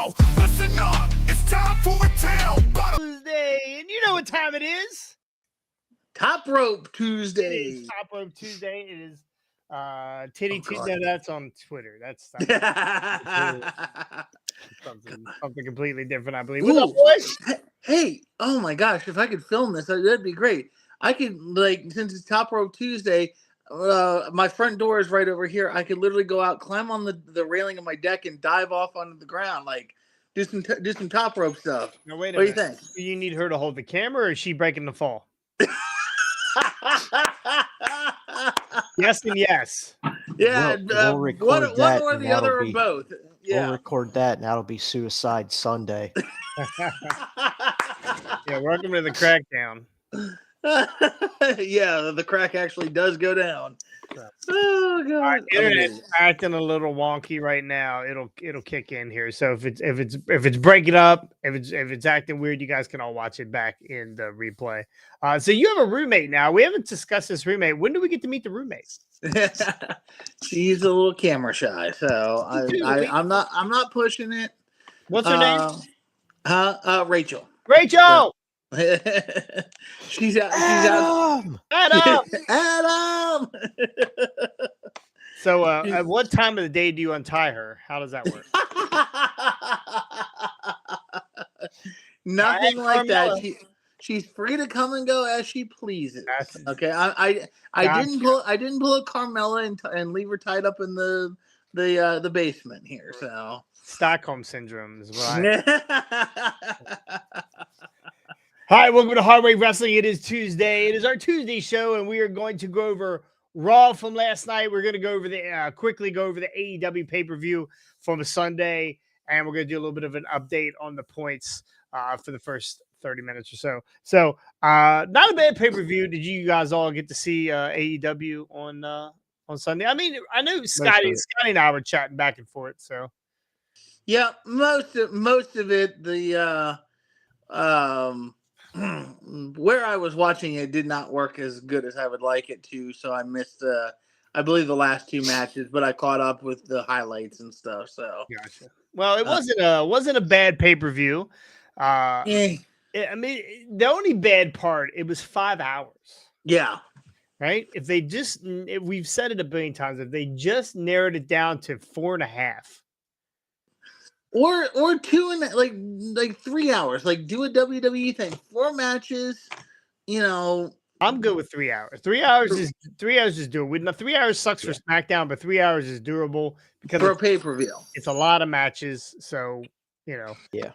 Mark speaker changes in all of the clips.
Speaker 1: now. Listen up, it's time for a tale.
Speaker 2: Tuesday, and you know what time it is.
Speaker 3: Top Rope
Speaker 2: It
Speaker 3: Tuesday.
Speaker 2: is Top Rope Tuesday. It is Titty Tuesday. No, that's on Twitter. That's something completely different, I believe. What's up, boys?
Speaker 3: Hey, oh my gosh, if I could film this, that'd be great. I could, like, since it's Top Rope Tuesday, my front door is right over here. I could literally go out, climb on the railing of my deck, and dive off onto the ground, like do some top rope stuff.
Speaker 2: Now wait a
Speaker 3: What
Speaker 2: minute.
Speaker 3: do you think?
Speaker 2: Do you need her to hold the camera, or is she breaking the fall? Yes and yes.
Speaker 3: Yeah,
Speaker 4: we'll record
Speaker 3: one
Speaker 4: that,
Speaker 3: or
Speaker 4: and
Speaker 3: the other, or
Speaker 4: that'll be-
Speaker 3: both. Yeah.
Speaker 4: We'll record that, and that'll be Suicide Sunday.
Speaker 2: Yeah, welcome to the crackdown.
Speaker 3: Yeah, the crack actually does go down. Oh god,
Speaker 2: Internet's acting a little wonky right now. It'll kick in here. So if it's breaking up, if it's acting weird, you guys can all watch it back in the replay. So you have a roommate now. We haven't discussed this roommate. When do we get to meet the roommate?
Speaker 3: She's a little camera shy, so I'm not pushing it.
Speaker 2: What's her name?
Speaker 3: Rachel.
Speaker 2: Rachel.
Speaker 3: she's out.
Speaker 2: Adam.
Speaker 3: Adam.
Speaker 2: So at what time of the day do you untie her? How does that work?
Speaker 3: Nothing like that. She's free to come and go as she pleases. Okay, I didn't pull a Carmella and leave her tied up in the basement here. So
Speaker 2: Stockholm syndrome is what Hi, welcome to Hard Way Wrestling. It is Tuesday. It is our Tuesday show, and we are going to go over Raw from last night. We're going to go over quickly go over the AEW pay-per-view from a Sunday, and we're going to do a little bit of an update on the points for the first 30 minutes or so. So, not a bad pay-per-view. Did you guys all get to see AEW on Sunday? I mean, I know Scotty and I were chatting back and forth. So,
Speaker 3: yeah, most of it, where I was watching it did not work as good as I would like it to, so I missed I believe the last two matches, but I caught up with the highlights and stuff. So
Speaker 2: gotcha. Well, it wasn't a bad pay-per-view. I mean, the only bad part, it was 5 hours.
Speaker 3: Yeah.
Speaker 2: Right? If we've said it a billion times, if they just narrowed it down to 4.5.
Speaker 3: Or 2 and like 3 hours. Like do a WWE thing. 4 matches, you know.
Speaker 2: I'm good with 3 hours. 3 hours is doable. 3 hours sucks for SmackDown, but 3 hours is durable because
Speaker 3: for a pay-per-view.
Speaker 2: It's a lot of matches, so you know.
Speaker 4: Yeah.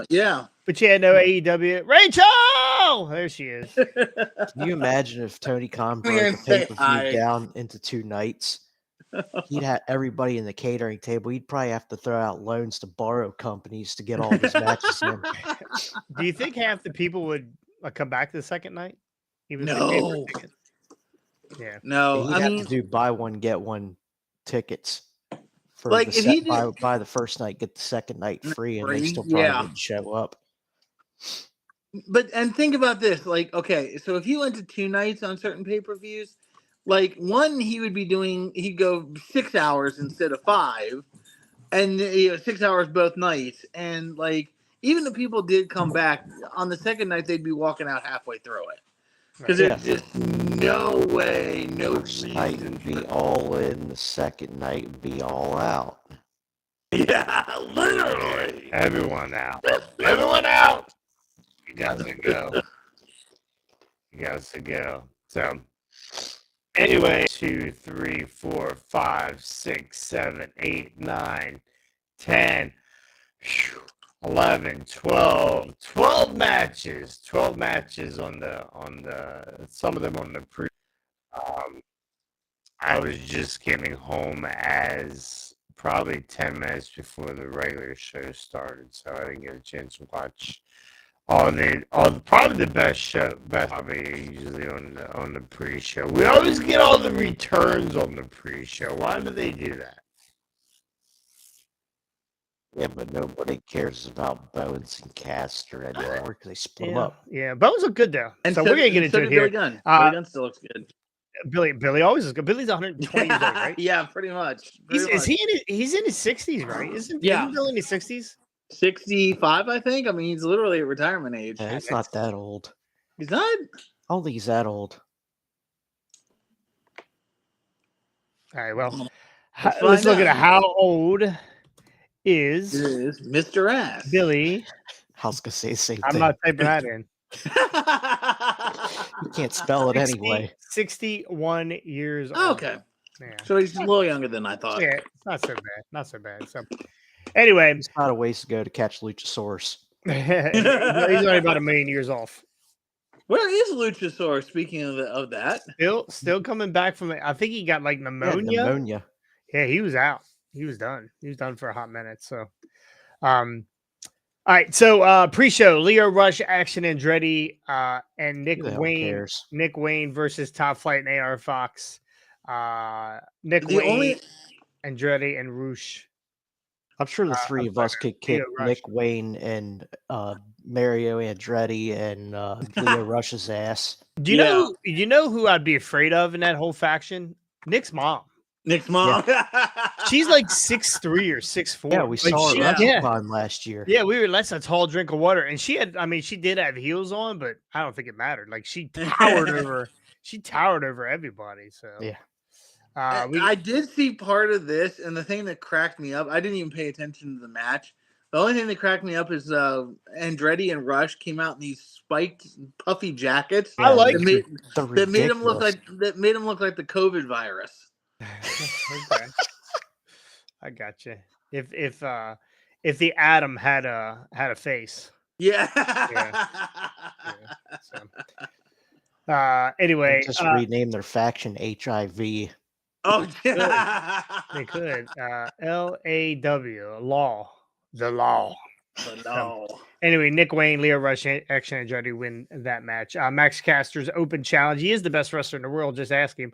Speaker 3: Yeah.
Speaker 2: But yeah, no AEW. Rachel! There she is.
Speaker 4: Can you imagine if Tony Khan broke the pay-per-view down into 2 nights? He'd have everybody in the catering table. He'd probably have to throw out loans to borrow companies to get all of his matches in.
Speaker 2: Do you think half the people would come back to the second night? Even
Speaker 3: no.
Speaker 2: Yeah.
Speaker 3: No.
Speaker 4: He'd have to do buy one, get one tickets. For
Speaker 3: like if he did
Speaker 4: buy the first night, get the second night free, and they still probably wouldn't show up.
Speaker 3: And think about this, like, okay, so if he went to 2 nights on certain pay-per-views, like one he'd go 6 hours instead of 5, and 6 hours both nights, and like even if people did come back on the second night, they'd be walking out halfway through it because there's just no way, no
Speaker 4: First night would be all in, the second night would be all out.
Speaker 3: Yeah, literally,
Speaker 2: everyone out. Everyone out. You got to go. You got to go. So. Anyway, 2, 3, 4, 5, 6, 7, 8, 9, 10, 11, 12 matches. 12 matches on the some of them on the pre. I was just getting home as probably 10 minutes before the regular show started, so I didn't get a chance to watch probably the best show, usually on the pre-show. We always get all the returns on the pre-show. Why do they do that?
Speaker 4: Yeah, but nobody cares about Bones and Caster anymore because they split them up.
Speaker 2: Yeah, Bones look good though.
Speaker 3: And
Speaker 2: so we're gonna get into it here.
Speaker 3: Billy Gunn still looks good.
Speaker 2: Billy always is good. Billy's 120 years old, right?
Speaker 3: Yeah, pretty much.
Speaker 2: He's in his 60s, right? Isn't Bill in his 60s?
Speaker 3: 65, I think. I mean, he's literally at retirement age.
Speaker 4: Yeah, he's not that old.
Speaker 3: He's not.
Speaker 4: I don't think he's that old.
Speaker 2: All right, well,
Speaker 3: Let's
Speaker 2: let's look
Speaker 3: find
Speaker 2: at
Speaker 3: out.
Speaker 2: how old is
Speaker 3: Mr. Ass.
Speaker 2: Billy.
Speaker 4: I was gonna say the same
Speaker 2: I'm
Speaker 4: thing.
Speaker 2: not typing that in.
Speaker 4: You can't spell it anyway.
Speaker 2: 61 years old.
Speaker 3: Okay.
Speaker 2: Yeah.
Speaker 3: So he's a little younger than I thought.
Speaker 2: Yeah, it's not so bad. Not so bad. So, anyway,
Speaker 4: He's got a ways to go to catch Luchasaurus.
Speaker 2: he's only about 1,000,000 years off.
Speaker 3: Where is Luchasaurus? Speaking of that,
Speaker 2: Still coming back from it. I think he got like
Speaker 4: Yeah,
Speaker 2: pneumonia.
Speaker 4: pneumonia.
Speaker 2: Yeah, he was out. He was done. He was done for a hot minute. So, all right. So, pre-show: Leo Rush, Action Andretti, and Nick
Speaker 4: Who the hell
Speaker 2: Wayne.
Speaker 4: cares?
Speaker 2: Nick Wayne versus Top Flight and AR Fox. Nick
Speaker 3: the
Speaker 2: Wayne,
Speaker 3: only
Speaker 2: Andretti, and Roosh.
Speaker 4: I'm sure the three of us could kick
Speaker 2: Rush.
Speaker 4: Nick Wayne and Mario Andretti and Leo Rush's ass.
Speaker 2: Do you know who I'd be afraid of in that whole faction? Nick's mom.
Speaker 3: Nick's mom.
Speaker 2: She's like 6'3" or 6'4".
Speaker 4: Yeah, we saw her WrestleCon last year.
Speaker 2: Yeah, that's a tall drink of water, and she did have heels on, but I don't think it mattered. Like she towered over, everybody. So
Speaker 4: yeah.
Speaker 3: I did see part of this, and the thing that cracked me up, I didn't even pay attention to the match. The only thing that cracked me up is Andretti and Rush came out in these spiked, puffy jackets.
Speaker 2: I like
Speaker 3: that made him look like the COVID virus.
Speaker 2: Okay. I got you. If the Atom had a face.
Speaker 3: Yeah.
Speaker 2: So, anyway,
Speaker 4: just rename their faction HIV.
Speaker 3: Oh,
Speaker 2: they could. LAW, law, the law. Anyway, Nick Wayne, Leo Rush, Action Andretti win that match. Max Caster's open challenge. He is the best wrestler in the world. Just ask him.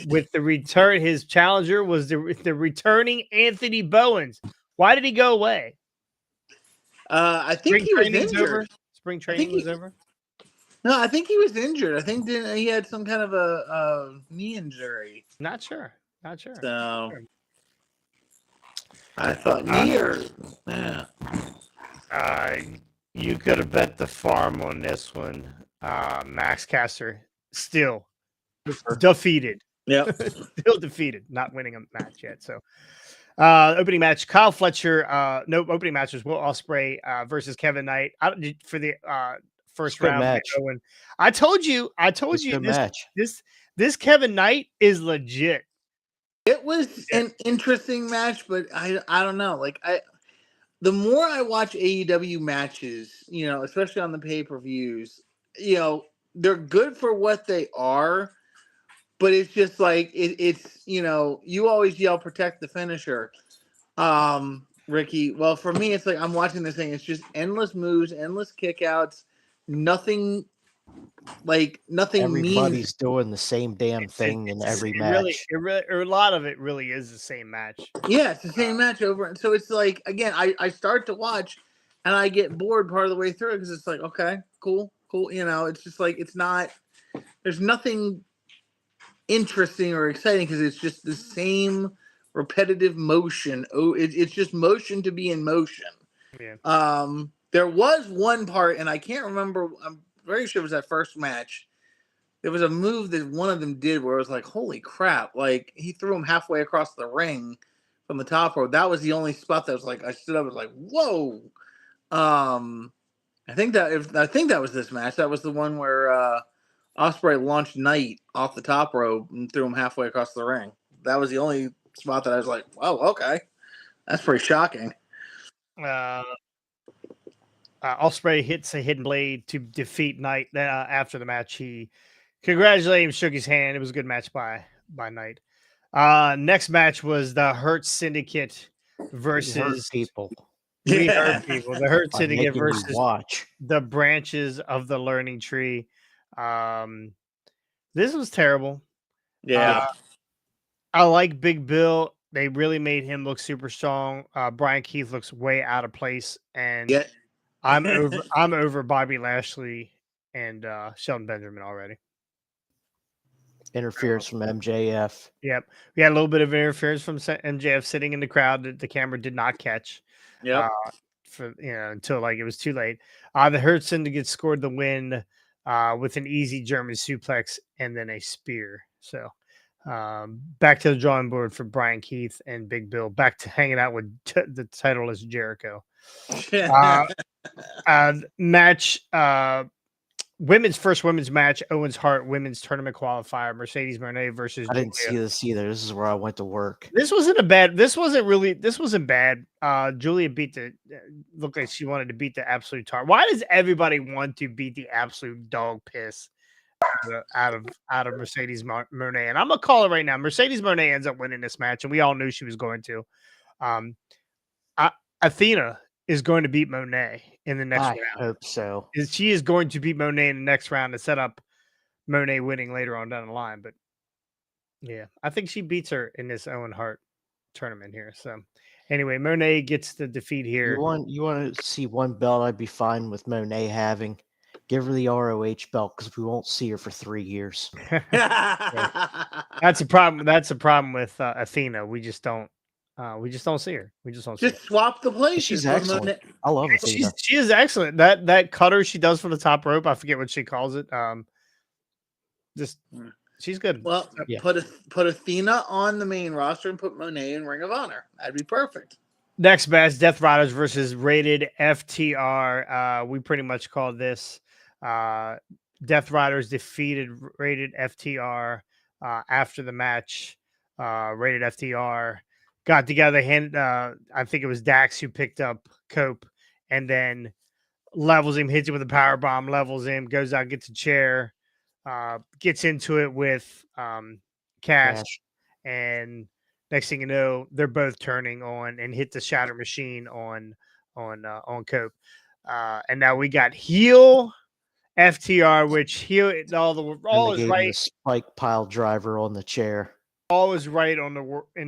Speaker 2: With the return, his challenger was the returning Anthony Bowens. Why did he go away?
Speaker 3: I think he was injured.
Speaker 2: Over. Spring training was over.
Speaker 3: No, I think he was injured. I think he had some kind of a knee injury.
Speaker 2: Not sure.
Speaker 3: So I thought knee or yeah.
Speaker 2: You could have bet the farm on this one. Max Caster still defeated.
Speaker 3: Yep.
Speaker 2: Still defeated, not winning a match yet. So, opening match: Kyle Fletcher. No, opening match was Will Ospreay versus Kevin Knight for the first round
Speaker 4: match.
Speaker 2: I told you this Kevin Knight is legit.
Speaker 3: It was an interesting match, but I don't know. Like the more I watch AEW matches, especially on the pay-per-views, they're good for what they are, but it's just like it's you always yell protect the finisher. Ricky. Well, for me, it's like I'm watching this thing. It's just endless moves, endless kickouts, nothing.
Speaker 4: Everybody's doing the same damn thing in every match.
Speaker 2: A lot of it really is the same match.
Speaker 3: Yeah, it's the same match over. And so it's like, again, I start to watch and I get bored part of the way through because it's like, okay, cool. It's just like, there's nothing interesting or exciting because it's just the same repetitive motion. Oh, it's just motion to be in motion.
Speaker 2: Yeah.
Speaker 3: There was one part, and I can't remember. I'm very sure it was that first match. There was a move that one of them did where it was like, holy crap. Like, he threw him halfway across the ring from the top rope. That was the only spot that was like, I stood up and was like, whoa. I think that was this match. That was the one where Ospreay launched Knight off the top rope and threw him halfway across the ring. That was the only spot that I was like, wow, okay. That's pretty shocking.
Speaker 2: Ospreay hits a hidden blade to defeat Knight. After the match, he congratulated him, shook his hand. It was a good match by Knight. Next match was the Hurt Syndicate versus
Speaker 4: people.
Speaker 2: Hurt people. The Hurt Syndicate versus
Speaker 4: watch
Speaker 2: the Branches of the Learning Tree. This was terrible.
Speaker 3: Yeah.
Speaker 2: I like Big Bill. They really made him look super strong. Brian Keith looks way out of place, and I'm over Bobby Lashley and Shelton Benjamin already.
Speaker 4: Interference from MJF.
Speaker 2: Yep. We had a little bit of interference from MJF sitting in the crowd that the camera did not catch.
Speaker 3: Yep.
Speaker 2: For until like it was too late. The Hertzen to get scored the win with an easy German suplex and then a spear. So back to the drawing board for Brian Keith and Big Bill. Back to hanging out with the titleless Jericho. Match. First women's match, Owens Hart women's tournament qualifier, Mercedes Moné versus
Speaker 4: I didn't
Speaker 2: Julia.
Speaker 4: see this either. This is where I went to work.
Speaker 2: This wasn't bad. Julia looked like she wanted to beat the absolute tar. Why does everybody want to beat the absolute dog piss out of Mercedes Moné? And I'm gonna call it right now. Mercedes Moné ends up winning this match, and we all knew she was going to. Athena is going to beat Moné in the next round.
Speaker 4: I hope so.
Speaker 2: She is going to beat Moné in the next round to set up Moné winning later on down the line. But yeah, I think she beats her in this Owen Hart tournament here. So anyway, Moné gets the defeat here.
Speaker 4: You want to see one belt I'd be fine with Moné having? Give her the ROH belt because we won't see her for 3 years.
Speaker 2: That's a problem. That's a problem with Athena. We just don't see her. We just don't see her.
Speaker 3: Swap the places.
Speaker 4: She's excellent. I love Athena.
Speaker 2: She is excellent. That cutter she does from the top rope, I forget what she calls it. She's good.
Speaker 3: Well,
Speaker 2: yeah.
Speaker 3: Put Athena on the main roster and put Moné in Ring of Honor. That'd be perfect.
Speaker 2: Next match, Death Riders versus Rated FTR. We pretty much called this. Death Riders defeated Rated FTR after the match. Rated FTR got together. I think it was Dax who picked up Cope and then levels him, hits him with a power bomb, levels him, goes out, gets a chair, gets into it with Cash, and next thing you know, they're both turning on and hit the Shatter Machine on Cope. And now we got heel FTR, which all is right.
Speaker 4: The spike pile driver on the chair.
Speaker 2: All is right in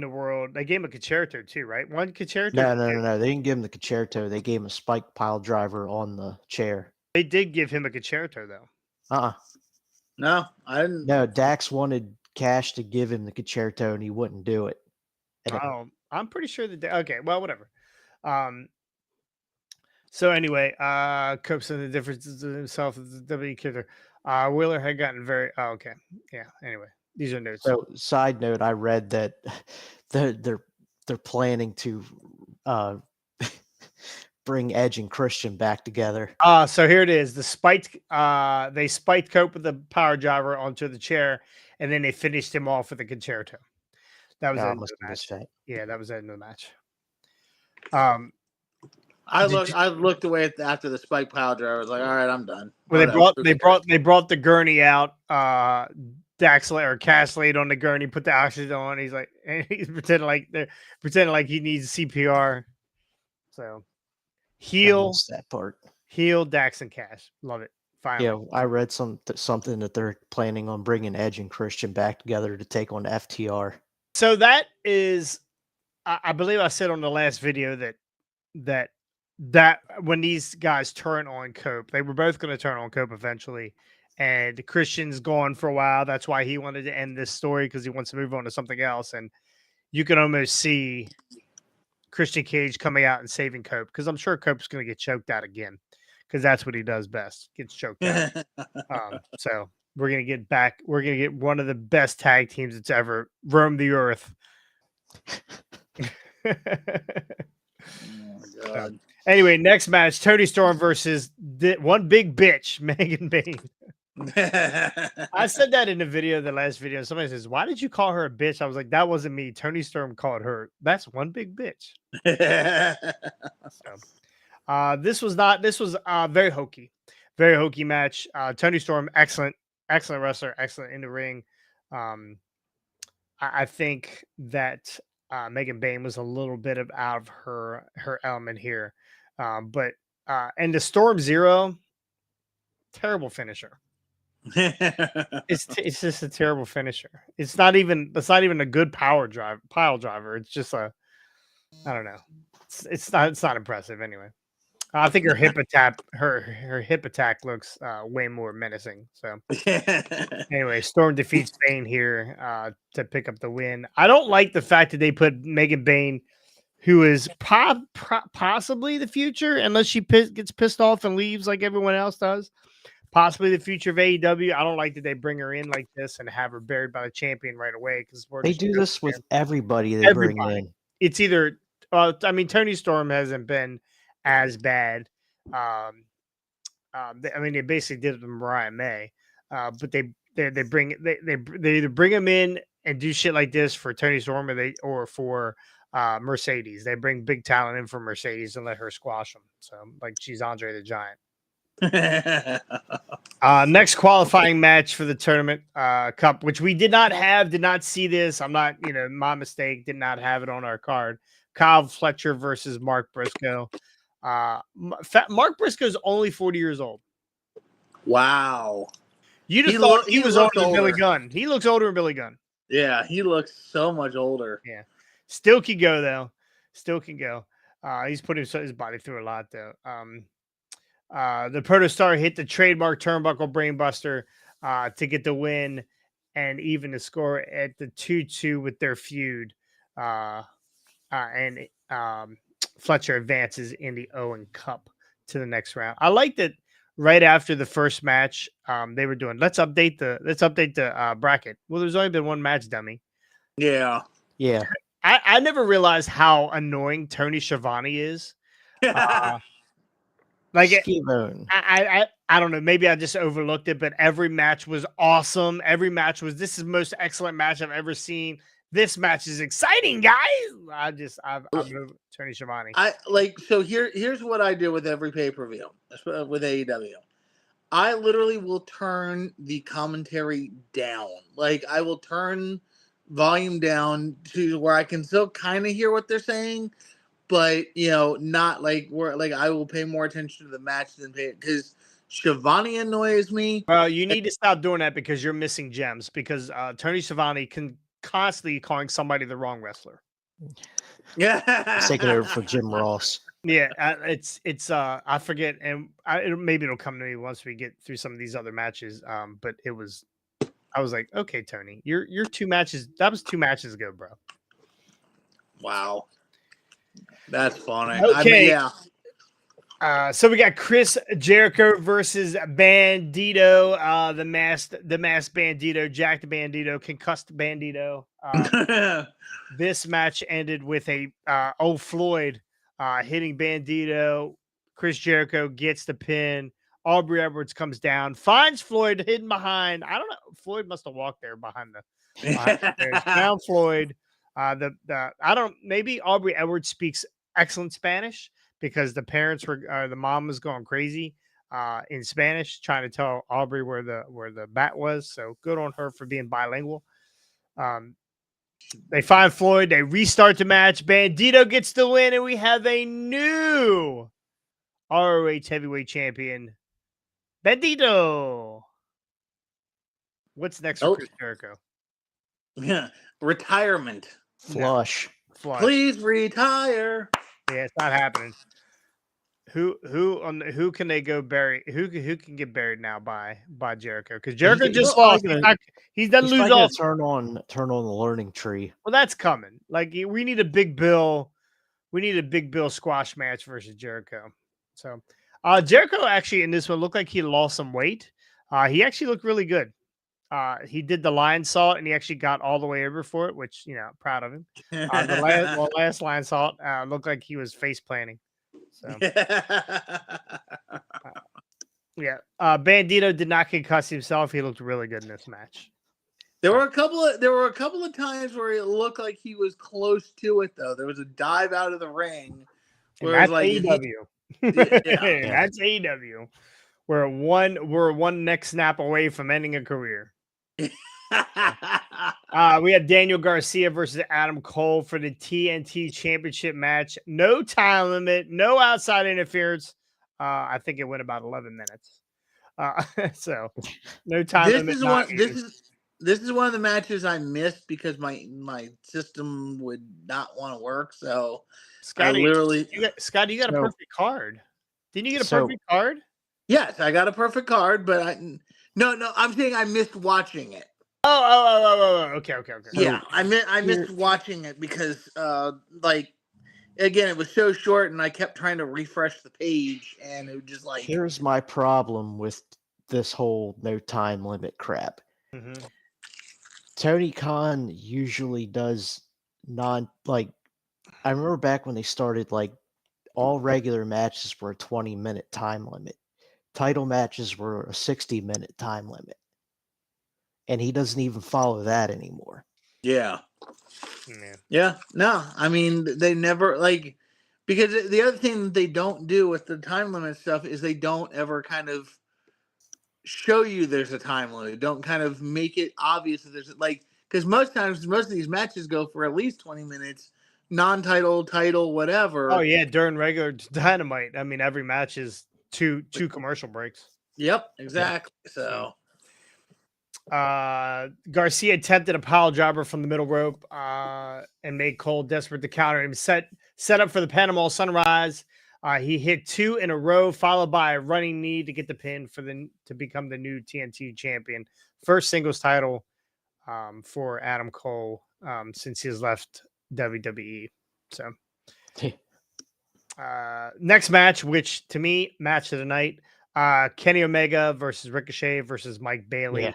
Speaker 2: the world. They gave him a concerto too, right? One concerto.
Speaker 4: No. They didn't give him the concerto. They gave him a spike pile driver on the chair.
Speaker 2: They did give him a concerto though.
Speaker 3: No, I didn't.
Speaker 4: No, Dax wanted Cash to give him the concerto, and he wouldn't do it.
Speaker 2: I'm pretty sure that. Okay, well, whatever. So anyway, Cope said the differences in himself as the WWE character. Wheeler had gotten very. Oh, okay, yeah. Anyway, these are notes.
Speaker 4: So, side note, I read that they're planning to bring Edge and Christian back together.
Speaker 2: So here it is. They spiked Cope with the power driver onto the chair, and then they finished him off with a concerto. That was the end of the match. Yeah, that was the end of the match.
Speaker 3: I looked away after the spike pile driver. I was like, all right, I'm done.
Speaker 2: Well, they brought the gurney out. Cass laid on the gurney, put the oxygen on. He's like, and he's pretending like he needs CPR. So heel
Speaker 4: that part.
Speaker 2: Heel Dax and Cash. Love it. Finally.
Speaker 4: Yeah, I read something that they're planning on bringing Edge and Christian back together to take on FTR.
Speaker 2: So that is, I believe I said on the last video that when these guys turn on Cope, they were both going to turn on Cope eventually. And Christian's gone for a while. That's why he wanted to end this story, because he wants to move on to something else. And you can almost see Christian Cage coming out and saving Cope, because I'm sure Cope's going to get choked out again, because that's what he does best, gets choked out. So we're going to get back. We're going to get one of the best tag teams that's ever roamed the earth.
Speaker 3: Oh my God.
Speaker 2: Anyway, next match, Tony Storm versus one big bitch, Megan Bain. I said that in the video, the last video. Somebody says, "Why did you call her a bitch?" I was like, "That wasn't me. Tony Storm called her. That's one big bitch." So, this was very hokey match. Tony Storm, excellent wrestler, excellent in the ring. I think that Megan Bain was a little bit out of her element here, but and the Storm Zero, terrible finisher. It's just a terrible finisher. It's not even a good pile driver. It's just I don't know. It's not impressive anyway. I think her hip attack looks way more menacing. So anyway, Storm defeats Bane here to pick up the win. I don't like the fact that they put Megan Bane, who is possibly the future, unless she gets pissed off and leaves like everyone else does. Possibly the future of AEW. I don't like that they bring her in like this and have her buried by the champion right away because
Speaker 4: They do this with everybody they bring in.
Speaker 2: It's either, I mean, Tony Storm hasn't been as bad. I mean, they basically did it with Mariah May, but they either bring them in and do shit like this for Tony Storm, or for Mercedes. They bring big talent in for Mercedes and let her squash them. So like she's Andre the Giant. Next qualifying match for the tournament cup, which we did not see this. I'm not, my mistake, did not have it on our card. Kyle Fletcher versus Mark Briscoe. Mark Briscoe is only 40 years old.
Speaker 3: Wow.
Speaker 2: You just thought he was older than Billy Gunn. He looks older than Billy Gunn.
Speaker 3: Yeah, he looks so much older.
Speaker 2: Yeah. Still can go, though. Still can go. He's putting his body through a lot, though. The Protostar hit the trademark turnbuckle brainbuster to get the win and even the score at the 2-2 with their feud. And Fletcher advances in the Owen Cup to the next round. I like that right after the first match, they were doing, let's update the bracket. Well, there's only been one match, dummy.
Speaker 3: Yeah.
Speaker 4: Yeah.
Speaker 2: I never realized how annoying Tony Schiavone is. Like I don't know. Maybe I just overlooked it, but every match was awesome. Every match was, this is the most excellent match I've ever seen. This match is exciting, guys. I've moved Tony Schiavone.
Speaker 3: So here's what I do with every pay-per-view with AEW. I literally will turn the commentary down. Like I will turn volume down to where I can still kind of hear what they're saying. But not like where like I will pay more attention to the match than because Schiavone annoys me.
Speaker 2: Well, you need to stop doing that because you're missing gems. Because Tony Schiavone can constantly calling somebody the wrong wrestler.
Speaker 3: Yeah,
Speaker 4: taking over for Jim Ross.
Speaker 2: Yeah, it's I forget, and maybe it'll come to me once we get through some of these other matches. But I was like, okay, Tony, you're 2 matches. That was 2 matches ago, bro.
Speaker 3: Wow. That's funny.
Speaker 2: Okay. So we got Chris Jericho versus Bandito, the masked Bandito, Jack the Bandito, concussed Bandito. This match ended with a Floyd hitting Bandito. Chris Jericho gets the pin. Aubrey Edwards comes down, finds Floyd hidden behind. I don't know. Floyd must have walked there behind the stairs. Found Floyd. Maybe Aubrey Edwards speaks excellent Spanish because the mom was going crazy in Spanish, trying to tell Aubrey where the bat was. So good on her for being bilingual. They find Floyd, they restart the match. Bandito gets the win, and we have a new ROH heavyweight champion, Bandito. What's next for Chris Jericho?
Speaker 3: Yeah, retirement.
Speaker 4: Flush.
Speaker 3: Please retire.
Speaker 2: Yeah, it's not happening. Who can they go bury? Who can get buried now by Jericho? Because Jericho just lost. He's done lose all.
Speaker 4: Turn on the learning tree.
Speaker 2: Well, that's coming. Like we need a big Bill. We need a big Bill squash match versus Jericho. So Jericho actually in this one looked like he lost some weight. He actually looked really good. He did the lion salt and he actually got all the way over for it, which, proud of him. The last lion salt looked like he was face planting. So, Bandito did not concuss himself. He looked really good in this match.
Speaker 3: There were a couple of times where it looked like he was close to it, though. There was a dive out of the ring.
Speaker 2: Where that's AEW. That's AEW. We're one neck snap away from ending a career. We have Daniel Garcia versus Adam Cole for the TNT Championship match. No time limit, no outside interference. I think it went about 11 minutes. So no time limit.
Speaker 3: This is one of the matches I missed because my system would not want to work. So
Speaker 2: Scotty, you got a perfect card. Didn't you get a
Speaker 4: So-
Speaker 2: perfect card?
Speaker 3: Yes, I got a perfect card, but no, I'm saying I missed watching it.
Speaker 2: Oh. Okay.
Speaker 3: Yeah, I missed watching it because like again, it was so short, and I kept trying to refresh the page, and it was just like
Speaker 4: Here's my problem with this whole no time limit crap.
Speaker 2: Mm-hmm.
Speaker 4: Tony Khan usually does I remember back when they started, like, all regular matches were a 20-minute time limit. Title matches were a 60-minute time limit. And he doesn't even follow that anymore.
Speaker 3: yeah.
Speaker 2: Yeah.
Speaker 3: Yeah, no, I mean they never like because the other thing that they don't do with the time limit stuff is they don't ever kind of show you there's a time limit. Don't kind of make it obvious that there's like because most times most of these matches go for at least 20 minutes, non-title, title, whatever.
Speaker 2: Oh yeah, during regular Dynamite, I mean every match is two commercial breaks.
Speaker 3: Yep, exactly. So
Speaker 2: Garcia attempted a pile driver from the middle rope and made Cole desperate to counter him. Set up for the Panama Sunrise. He hit 2 in a row, followed by a running knee to get the pin to become the new TNT champion. First singles title for Adam Cole since he has left WWE. So next match, which to me, match of the night, Kenny Omega versus Ricochet versus Mike Bailey.
Speaker 4: Yeah.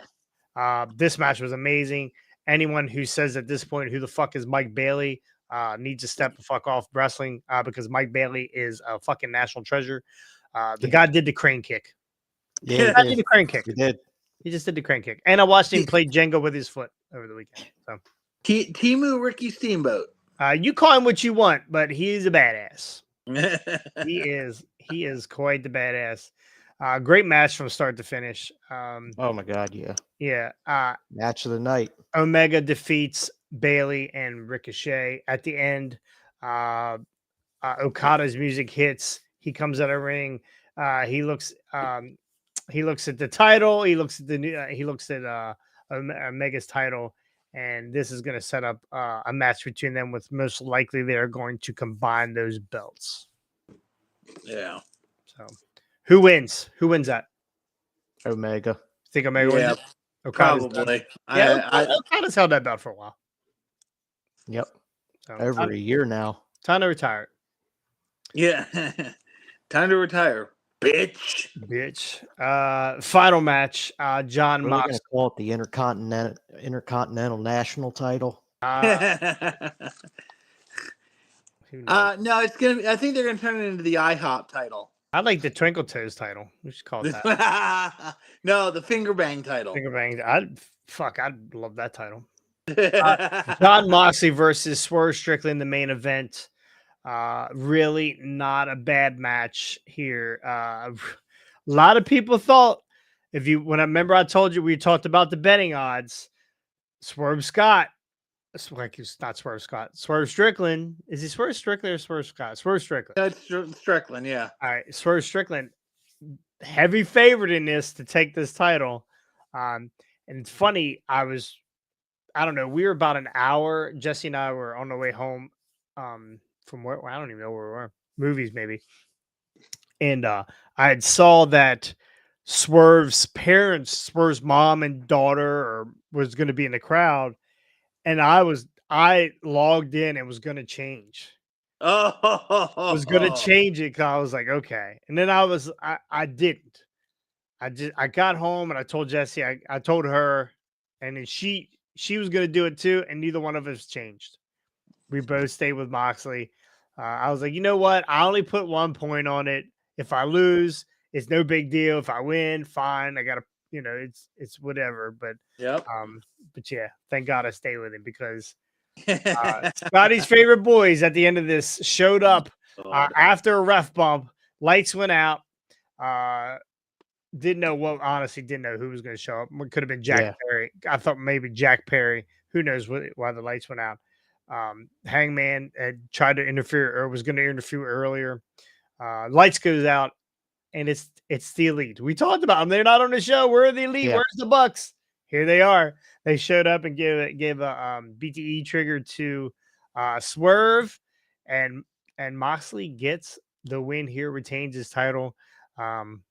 Speaker 2: This match was amazing. Anyone who says at this point, who the fuck is Mike Bailey, needs to step the fuck off wrestling because Mike Bailey is a fucking national treasure. The guy did the crane kick.
Speaker 4: Yeah,
Speaker 2: He did the crane kick.
Speaker 4: He did.
Speaker 2: He just did the crane kick. And I watched him play Jenga with his foot over the weekend. So
Speaker 3: Timu Ricky Steamboat.
Speaker 2: you call him what you want, but he's a badass. He is quite the badass. Great match from start to finish.
Speaker 4: Oh my god, yeah.
Speaker 2: Yeah.
Speaker 4: Match of the night.
Speaker 2: Omega defeats Bailey and Ricochet at the end. Okada's music hits. He comes out of the ring. He looks at the title. He looks at the new. He looks at Omega's title, and this is going to set up a match between them. With most likely they are going to combine those belts.
Speaker 3: Yeah.
Speaker 2: So, who wins? Who wins that?
Speaker 4: Omega.
Speaker 2: Think Omega wins? It?
Speaker 3: Probably.
Speaker 2: Okada's held that belt for a while.
Speaker 4: Yep.
Speaker 2: So,
Speaker 4: Over a year now.
Speaker 2: Time to retire.
Speaker 3: Yeah. Time to retire, bitch.
Speaker 2: Final match. John
Speaker 4: We're
Speaker 2: Mox.
Speaker 4: going to call it the Intercontinental National title.
Speaker 3: No, it's gonna. I think they're gonna turn it into the IHOP title.
Speaker 2: I like the Twinkle Toes title. We should call it that.
Speaker 3: No, the Finger Bang title.
Speaker 2: Finger Bang. I'd love that title. John Moxley versus Swerve Strickland in the main event. Really not a bad match here. A lot of people thought when I remember I told you we talked about the betting odds. Swerve Scott. It's not Swerve Scott. Swerve Strickland. Is he Swerve Strickland or Swerve Scott? Swerve Strickland.
Speaker 3: That's Strickland, yeah.
Speaker 2: All right. Swerve Strickland, heavy favorite in this to take this title. And it's funny. I don't know. We were about an hour. Jesse and I were on the way home from where I don't even know where we were. Movies, maybe. And I had saw that Swerve's parents, Swerve's mom and daughter, was going to be in the crowd. And I logged in and was going to change. Was going to change it because I was like, okay. And then I didn't. I got home and I told Jesse, I told her, and then she was going to do it too. And neither one of us changed. We both stayed with Moxley. I was like, you know what? I only put 1 point on it. If I lose, it's no big deal. If I win, fine. I got to, it's whatever. But but yeah, thank God I stayed with him because Scotty's favorite boys at the end of this showed up after a ref bump. Lights went out. Didn't know who was going to show up. It could have been Jack Perry. I thought maybe Jack Perry. Who knows why the lights went out. Hangman had tried to interfere or was going to interfere earlier. Lights goes out, and it's the Elite. We talked about them. They're not on the show. Where are the Elite? Where's the Bucks? Here they are. They showed up and gave a BTE trigger to Swerve, and Moxley gets the win here, retains his title.
Speaker 3: And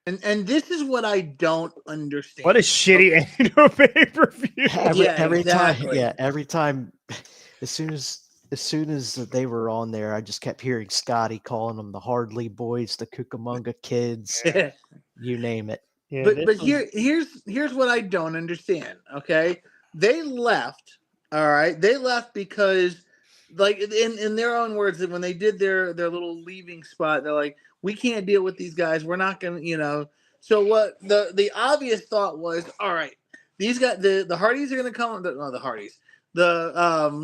Speaker 3: this is what I don't understand.
Speaker 2: What a shitty annual pay-per-view.
Speaker 4: Every time,
Speaker 3: exactly.
Speaker 4: every time, as soon as they were on there, I just kept hearing Scotty calling them the Hardley Boys, the Cucamonga Kids,
Speaker 2: Yeah.
Speaker 4: you name it.
Speaker 2: Yeah,
Speaker 3: But
Speaker 2: this
Speaker 3: but
Speaker 2: was-
Speaker 3: here's what I don't understand. Okay, they left. All right, they left because, like, in their own words, that when they did their little leaving spot, they're like, we can't deal with these guys. We're not gonna, So what the obvious thought was, all right, these guys, the Hardys are gonna come. The Hardys, the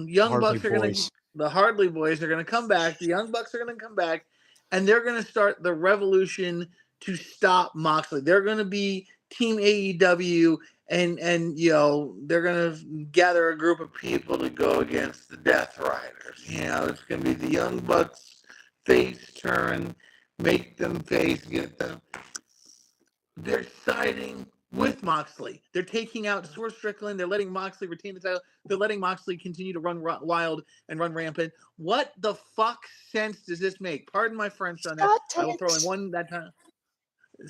Speaker 3: Young
Speaker 4: Hardly
Speaker 3: Bucks are gonna,
Speaker 4: Boys.
Speaker 3: the Hardly Boys are gonna come back. The Young Bucks are gonna come back, and they're gonna start the revolution to stop Moxley. They're going to be Team AEW, and they're going to gather a group of people to go against the Death Riders. It's going to be the Young Bucks face turn, make them face, get them. They're siding with Moxley. They're taking out Swerve Strickland. They're letting Moxley retain the title. They're letting Moxley continue to run wild and run rampant. What the fuck sense does this make? Pardon my French on that. I will throw in one that time.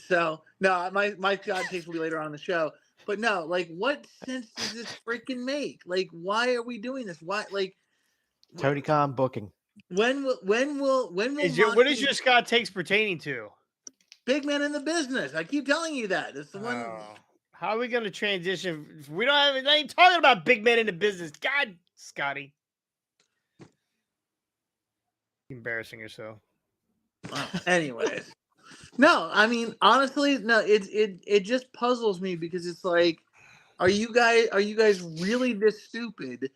Speaker 3: So no, my God takes will be later on in the show. But no, like, what sense does this freaking make? Like, why are we doing this? Why, like,
Speaker 4: Tony Khan booking.
Speaker 3: when will
Speaker 2: what is
Speaker 3: Moxley,
Speaker 2: your Scott takes pertaining to?
Speaker 3: big man in the business? I keep telling you that. It's the one.
Speaker 2: How are we going to transition? If we don't have. I ain't talking about big men in the business. God, Scotty, embarrassing yourself.
Speaker 3: Anyways, no, I mean, honestly, no. It just puzzles me because it's like, are you guys really this stupid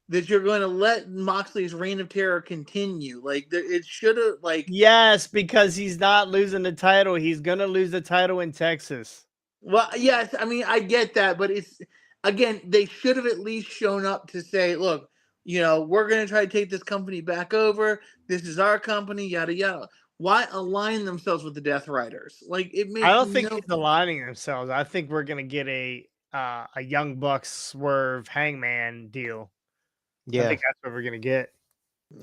Speaker 3: that you're going to let Moxley's reign of terror continue? Like, it should have, like.
Speaker 2: Yes, because he's not losing the title. He's going to lose the title in Texas.
Speaker 3: Well, yes, I mean, I get that, but it's, again, they should have at least shown up to say, look, we're going to try to take this company back over. This is our company, yada yada. Why align themselves with the Death Riders? Like, it makes
Speaker 2: I don't think he's aligning themselves. I think we're going to get a Young Bucks Swerve Hangman deal.
Speaker 4: Yeah,
Speaker 2: I think that's what we're going to get.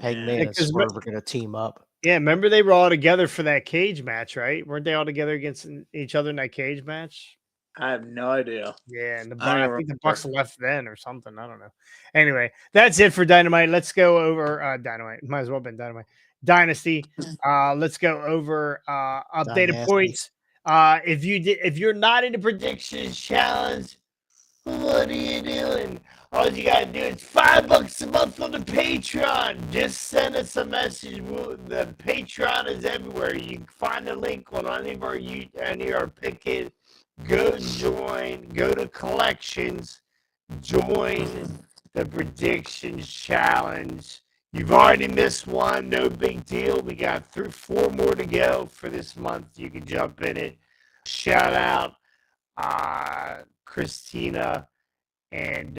Speaker 4: Hangman and Swerve are going to team up.
Speaker 2: Yeah, remember they were all together for that cage match, right? Weren't they all together against each other in that cage match?
Speaker 3: I have no idea.
Speaker 2: Yeah, and I think the Bucks left then or something. I don't know. Anyway, that's it for Dynamite. Let's go over Dynamite. Might as well have been Dynamite. Dynasty. Let's go over updated points. If you're not in the predictions challenge, what are you doing? All you gotta do is $5 a month on the Patreon. Just send us a message. The Patreon is everywhere. You can find the link on any of our picket. Go join. Go to collections. Join the predictions challenge. You've already missed one. No big deal. We got 4 more to go for this month. You can jump in it. Shout out Christina and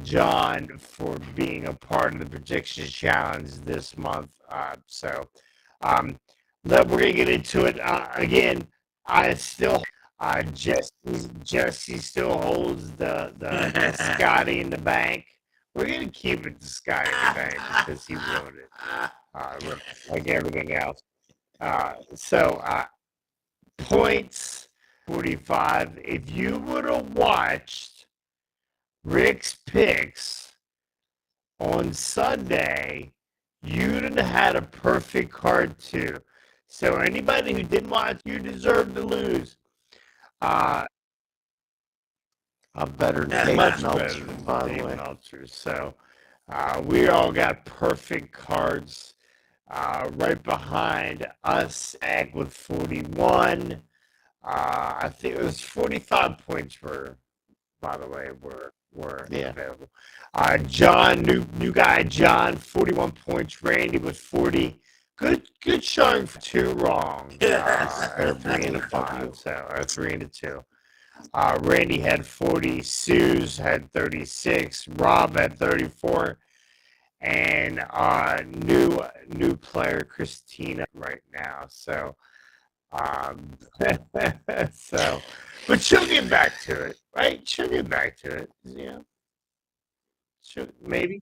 Speaker 2: John for being a part of the predictions challenge this month. So we're gonna get into it again. I still Jesse still holds the Scotty in the bank. We're gonna keep it to Scotty in the bank because he wrote it, like everything else. So points 45. If you would have watched Rick's picks on Sunday, you'd have had a perfect card too. So anybody who didn't watch, you deserve to lose.
Speaker 4: I'm better than Dave Meltzer, by the way.
Speaker 2: Meltzer. So we all got perfect cards. Right behind us, Ag with 41. I think it was 45 points by the way, were available. John, new guy, John, 41 points. Randy with 40. Good showing for 2 wrong. Or 3 and a 5, or 3 and a 2. Randy had 40. Suze had 36. Rob had 34. And new player Christina right now. So but she'll get back to it, right? She'll get back to it. Yeah. Maybe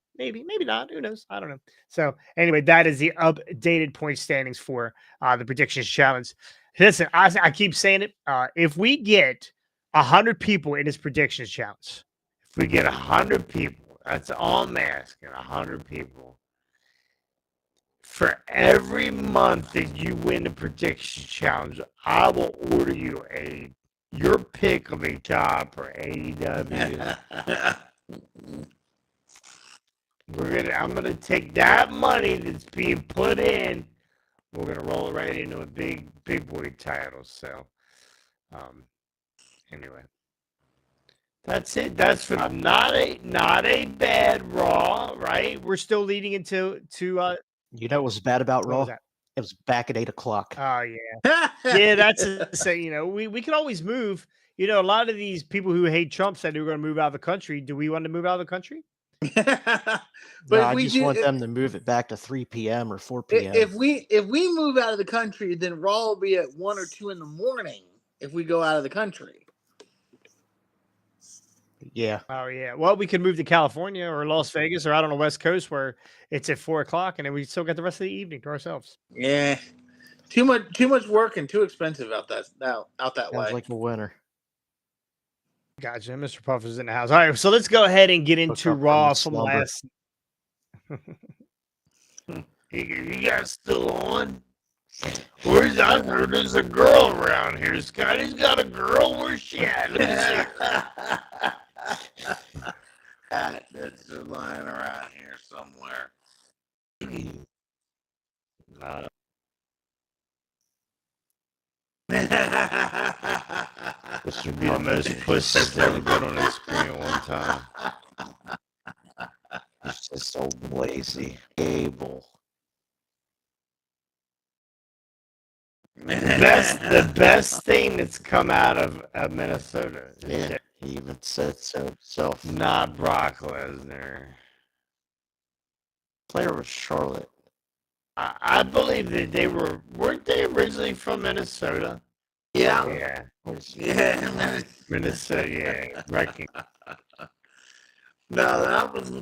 Speaker 2: not. Who knows? I don't know. So anyway, that is the updated point standings for the predictions challenge. Listen, I keep saying it. If we get 100 people in this predictions challenge, if we get 100 people, that's all I'm asking. 100 people. For every month that you win the prediction challenge, I will order you your pick of a job for AEW. I'm gonna take that money that's being put in. We're gonna roll it right into a big boy title. So, anyway, that's it. That's for not a bad Raw, right? We're still leading into
Speaker 4: You know what was bad about
Speaker 2: what
Speaker 4: Raw?
Speaker 2: was that?
Speaker 4: It was back at 8 o'clock.
Speaker 2: Oh yeah, yeah. That's so we can always move. A lot of these people who hate Trump said they were going to move out of the country. Do we want to move out of the country?
Speaker 3: But
Speaker 4: No,
Speaker 3: if
Speaker 4: I
Speaker 3: we
Speaker 4: just
Speaker 3: do,
Speaker 4: want them to move it back to 3 p.m. or 4 p.m.
Speaker 3: if we move out of the country, then Raw will be at 1 or 2 in the morning. If we go out of the country,
Speaker 4: Yeah.
Speaker 2: Oh yeah. Well, we could move to California or Las Vegas or out on the West Coast where it's at 4 o'clock, and then we still got the rest of the evening to ourselves.
Speaker 3: yeah, too much work and too expensive out that
Speaker 4: Sounds
Speaker 3: way.
Speaker 4: like a winner.
Speaker 2: Gotcha. Mr. Puff is in the house. All right, so let's go ahead and get
Speaker 4: Woke
Speaker 2: into
Speaker 4: up from
Speaker 2: Raw
Speaker 4: his
Speaker 2: from
Speaker 4: slumber.
Speaker 2: last. You guys still on? Where's I heard there's a girl around here. Scotty's got a girl. Where's she at? Let me see her.
Speaker 3: That's lying around here somewhere.
Speaker 2: This would be the most pussies ever got on the screen at one time.
Speaker 4: He's just so lazy. Able.
Speaker 2: The best thing that's come out of Minnesota.
Speaker 4: Yeah, he even said so himself.
Speaker 2: Not Brock Lesnar.
Speaker 4: Player was Charlotte.
Speaker 2: I believe that weren't they originally from Minnesota?
Speaker 3: Yeah.
Speaker 2: Yeah. Minnesota, yeah. Wrecking.
Speaker 3: No,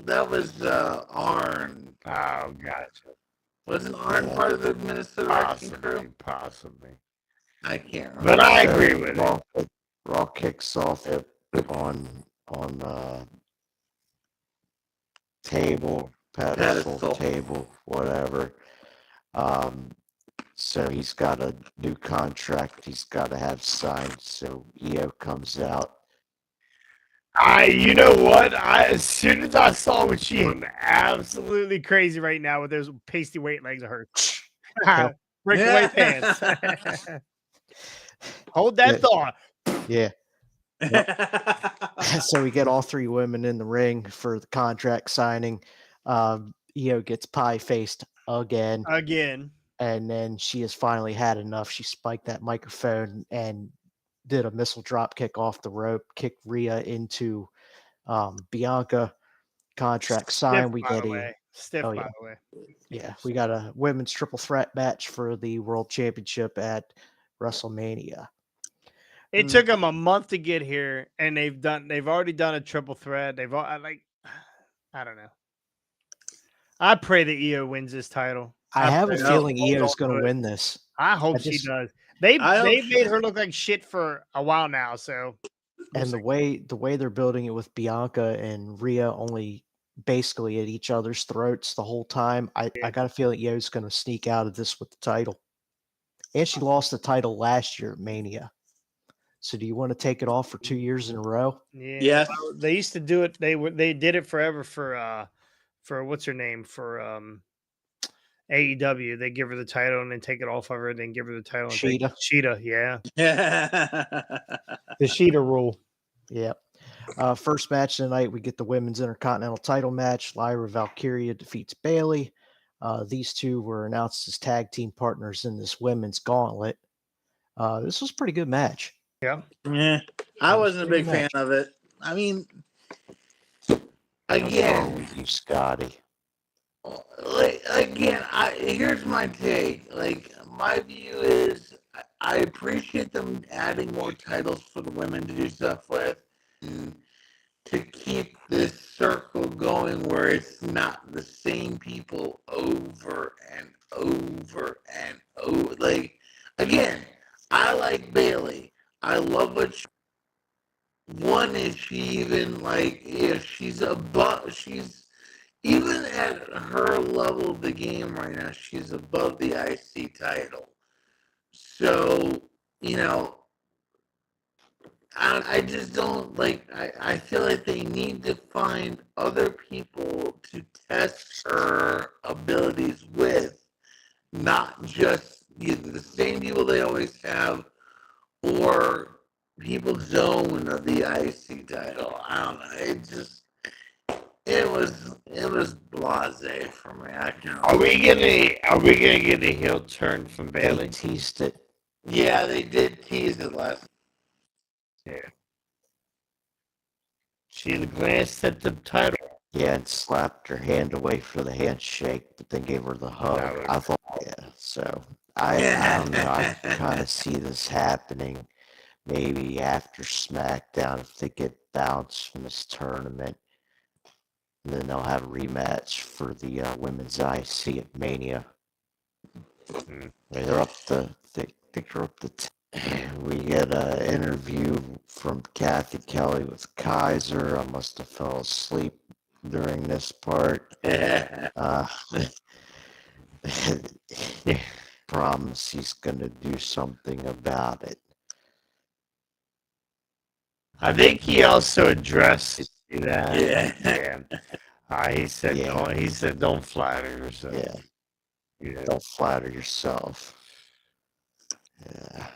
Speaker 3: that was Arn.
Speaker 2: Oh, gotcha.
Speaker 3: Wasn't Arn part of the Minnesota Wrecking crew?
Speaker 2: Possibly.
Speaker 3: I can't remember.
Speaker 2: But I agree with it.
Speaker 4: Raw kicks off on table, pedestal, table, whatever. So he's got a new contract he's got to have signed. So EO comes out.
Speaker 2: You know what? As soon as I saw what she am absolutely crazy right now with those pasty weight legs of hers. Breakaway pants. Hold that thought.
Speaker 4: Yeah. So we get all three women in the ring for the contract signing. EO gets pie-faced again. And then she has finally had enough. She spiked that microphone and did a missile drop kick off the rope, kicked Rhea into Bianca. Contract signed. We get
Speaker 2: Stiff, by the way.
Speaker 4: Yeah, we got a women's triple threat match for the World Championship at WrestleMania.
Speaker 2: It took them a month to get here, and they've already done a triple threat. I don't know. I pray that EO wins this title.
Speaker 4: I have a feeling EO is going to win this.
Speaker 2: I hope she does. They've made her look like shit for a while now. So,
Speaker 4: and the way they're building it with Bianca and Rhea only basically at each other's throats the whole time, I got a feeling EO's going to sneak out of this with the title. And she lost the title last year at Mania. So do you want to take it off for 2 years in a row?
Speaker 2: Yeah. Yes. Well, they used to do it. They did it forever for what's her name for AEW. They give her the title and then take it off of her, then give her the title. And Sheeta, yeah. The Sheeta rule.
Speaker 4: Yep. First match tonight, we get the women's Intercontinental title match. Lyra Valkyria defeats Bayley. These two were announced as tag team partners in this women's gauntlet. This was a pretty good match.
Speaker 2: Yeah.
Speaker 3: I wasn't a big fan of it. I mean, again,
Speaker 4: with you, Scotty.
Speaker 3: Here's my take. Like, my view is, I appreciate them adding more titles for the women to do stuff with. And to keep this circle going where it's not the same people over and over and over. Like, again, I like Bailey. I love what one is she even like, yeah, she's even at her level of the game right now, she's above the IC title. So, you know, I just don't like. I feel like they need to find other people to test her abilities with, not just either the same people they always have or people's zone of the IC title. I don't know. It was blasé for me.
Speaker 2: Are we gonna get a heel turn from
Speaker 4: They
Speaker 2: Bailey?
Speaker 4: teased it.
Speaker 3: Yeah, they did tease it last.
Speaker 2: Yeah. She glanced at the title.
Speaker 4: Yeah, and slapped her hand away for the handshake, but then gave her the hug. I thought, yeah. So I don't know. I kind of see this happening maybe after SmackDown if they get bounced from this tournament. And then they'll have a rematch for the women's IC at Mania. They're up to, I think they're up to 10. We get an interview from Kathy Kelly with Kaiser. I must have fell asleep during this part. Promise he's going to do something about it.
Speaker 2: I think he also addressed that.
Speaker 3: Yeah.
Speaker 2: He said, don't flatter yourself.
Speaker 4: Yeah. Don't flatter yourself. Yeah.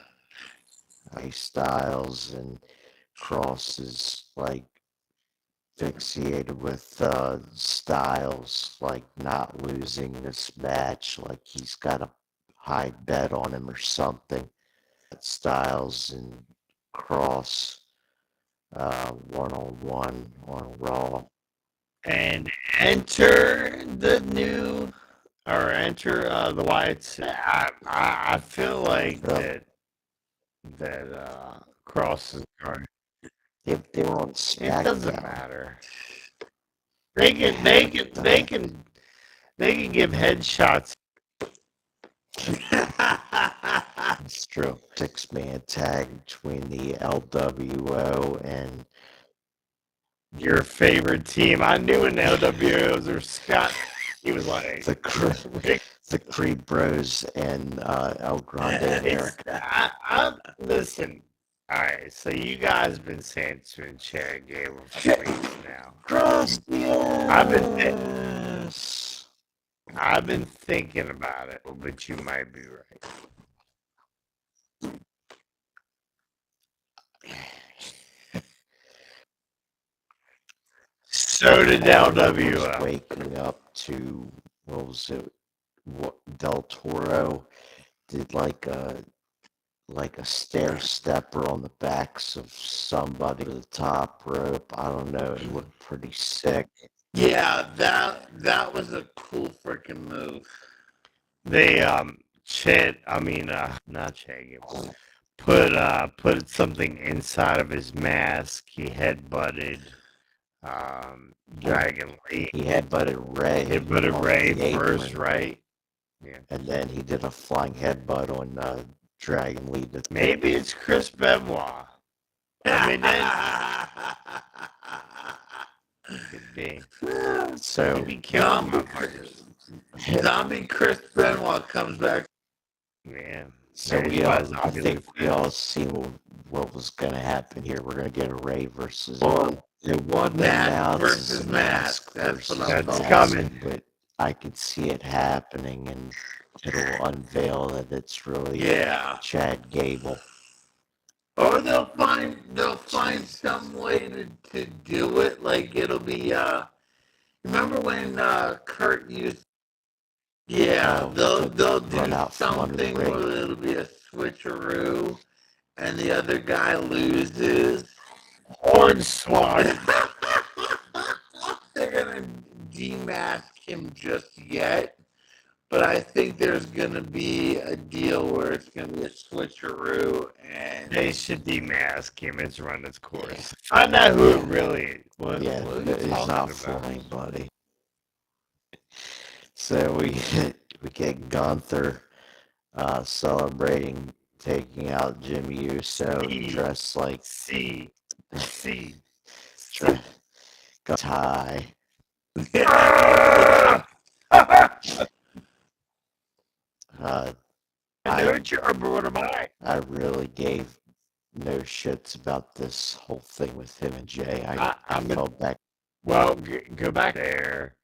Speaker 4: Styles and Cross is like fixated with Styles like not losing this match, like he's got a high bet on him or something. Styles and Cross one-on-one on Raw.
Speaker 2: And enter the Wyatts. I feel like that Cross is guard.
Speaker 4: They were on SmackDown.
Speaker 2: It doesn't matter. They can give headshots.
Speaker 4: It's true. 6-man tag between the LWO and
Speaker 2: your favorite team. I knew an LWOs or Scott. He was like
Speaker 4: the Creed Bros and El Grande America.
Speaker 2: Listen. All right, so you guys been saying to and Chad Gable for weeks now. I've been thinking about it, but you might be right. So did LWO.
Speaker 4: Waking up to, what was it? Del Toro did like a stair stepper on the backs of somebody to the top rope. I don't know. It looked pretty sick.
Speaker 3: Yeah, that was a cool freaking move.
Speaker 2: They not Chad Gable. Put something inside of his mask. He headbutted Dragon Lee.
Speaker 4: He headbutted Ray.
Speaker 2: First, right? Yeah.
Speaker 4: And then he did a flying headbutt on Dragon Lee.
Speaker 2: Maybe it's Chris Benoit. I mean, that could be.
Speaker 4: So
Speaker 3: Zombie Chris Benoit comes back.
Speaker 2: Yeah.
Speaker 4: So I think we all see what was going to happen here. We're going to get a Ray versus one
Speaker 3: Mask versus Mask. That's
Speaker 2: coming.
Speaker 4: But I can see it happening, and it'll unveil that it's really Chad Gable.
Speaker 3: Or they'll find some way to do it. Like it'll be remember when Kurt used they'll do something where it'll be a switcheroo and the other guy loses.
Speaker 2: Hornswoggle.
Speaker 3: They're gonna demask him just yet. but I think there's going to be a deal where it's going to be a switcheroo, and
Speaker 2: They should demask him. It's run its course. Find out who it really was.
Speaker 4: Yeah,
Speaker 2: What are you
Speaker 4: but he's
Speaker 2: talking
Speaker 4: not
Speaker 2: about?
Speaker 4: flying, buddy. So we get Gunther celebrating taking out Jimmy Uso, dressed like tie. I really gave no shits about this whole thing with him and Jay. I felt back.
Speaker 2: Well, go back there.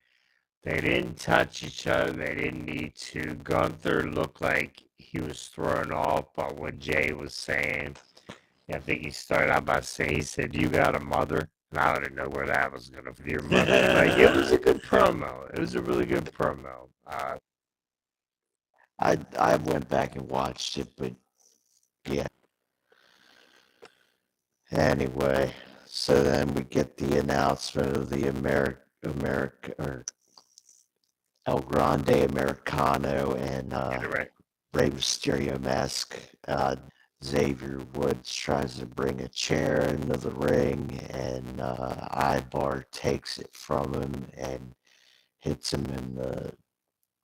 Speaker 2: They didn't touch each other. They didn't need to. Gunther looked like he was thrown off by what Jay was saying. I think he started out by saying, he said, "You got a mother?" And I didn't know where that was going to be. Your mother. Like, it was a good promo. It was a really good promo.
Speaker 4: I went back and watched it, but yeah. Anyway, so then we get the announcement of the America or El Grande Americano and Rey Mysterio mask. Xavier Woods tries to bring a chair into the ring, and Ibar takes it from him and hits him in the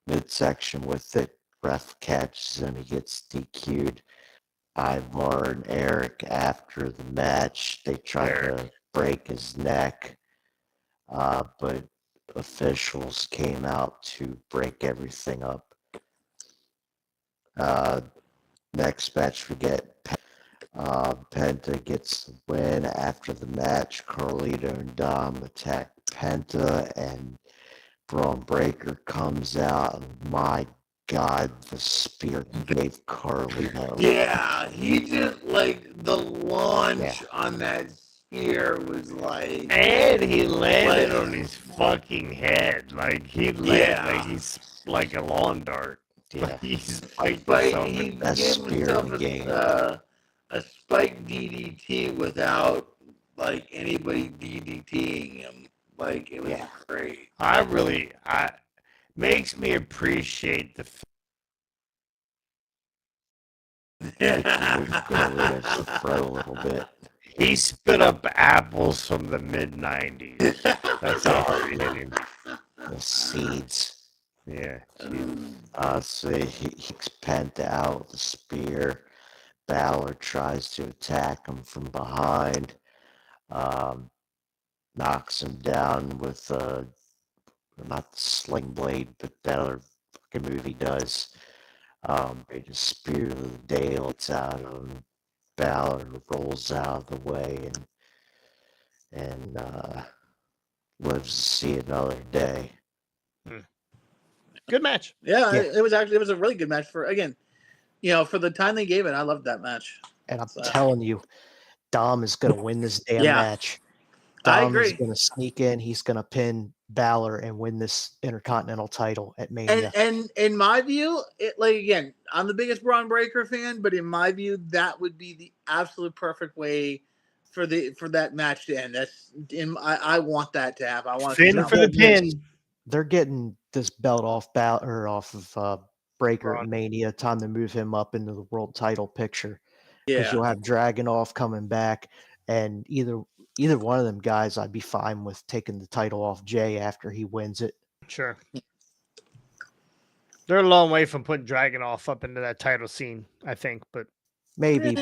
Speaker 4: midsection with it. Ref catches him, he gets DQ'd. Ivar and Eric, after the match, they tried to break his neck, but officials came out to break everything up. Next match, we get Penta gets the win. After the match, Carlito and Dom attack Penta, and Braun Breaker comes out, and my God, the spear gave Carlito.
Speaker 3: Yeah, he just, like, the launch on that spear was like...
Speaker 2: And he landed on his fucking head. Like, he landed like he's like a lawn dart.
Speaker 4: Yeah.
Speaker 2: He's
Speaker 3: he gave himself a spike DDT without, like, anybody DDTing him. Like, it was great.
Speaker 2: Makes me appreciate the
Speaker 4: a little bit.
Speaker 2: He spit up apples from the mid-90s. That's how hard he hit him.
Speaker 4: The seeds.
Speaker 2: Yeah.
Speaker 4: So he kicks Penta out with a spear. Balor tries to attack him from behind. Knocks him down with not the sling blade, but that other fucking move he does. They just spear the daylights out of him. Balor rolls out of the way and lives to see another day.
Speaker 2: Good match.
Speaker 3: Yeah, it was a really good match for the time they gave it. I loved that match.
Speaker 4: And I'm telling you, Dom is going to win this damn match. Dom is going to sneak in. He's going to pin Balor and win this Intercontinental title at Mania.
Speaker 3: And in my view, I'm the biggest Braun Breaker fan, but in my view, that would be the absolute perfect way for that match to end. I want that to happen. I want
Speaker 2: Finn for the pin.
Speaker 4: They're getting this belt off of Breaker at Mania. Time to move him up into the world title picture. Because you'll have Dragunov coming back, and either one of them guys, I'd be fine with taking the title off Jay after he wins it.
Speaker 2: Sure. They're a long way from putting Dragunov up into that title scene, I think, but
Speaker 4: maybe,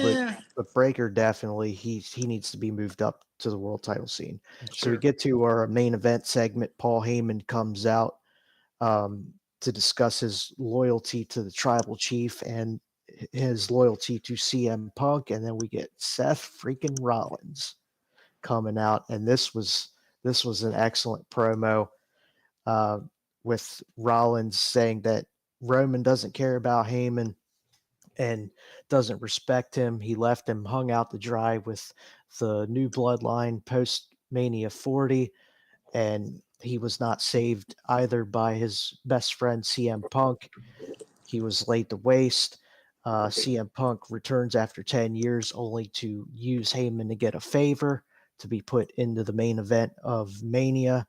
Speaker 4: but Breaker definitely he needs to be moved up to the world title scene. Sure. So we get to our main event segment. Paul Heyman comes out to discuss his loyalty to the Tribal Chief and his loyalty to CM Punk, and then we get Seth freaking Rollins coming out, and this was an excellent promo with Rollins saying that Roman doesn't care about Heyman and doesn't respect him. He left him hung out to dry with the new bloodline post Mania 40, and he was not saved either by his best friend CM Punk. He was laid to waste. CM Punk returns after 10 years only to use Heyman to get a favor to be put into the main event of Mania.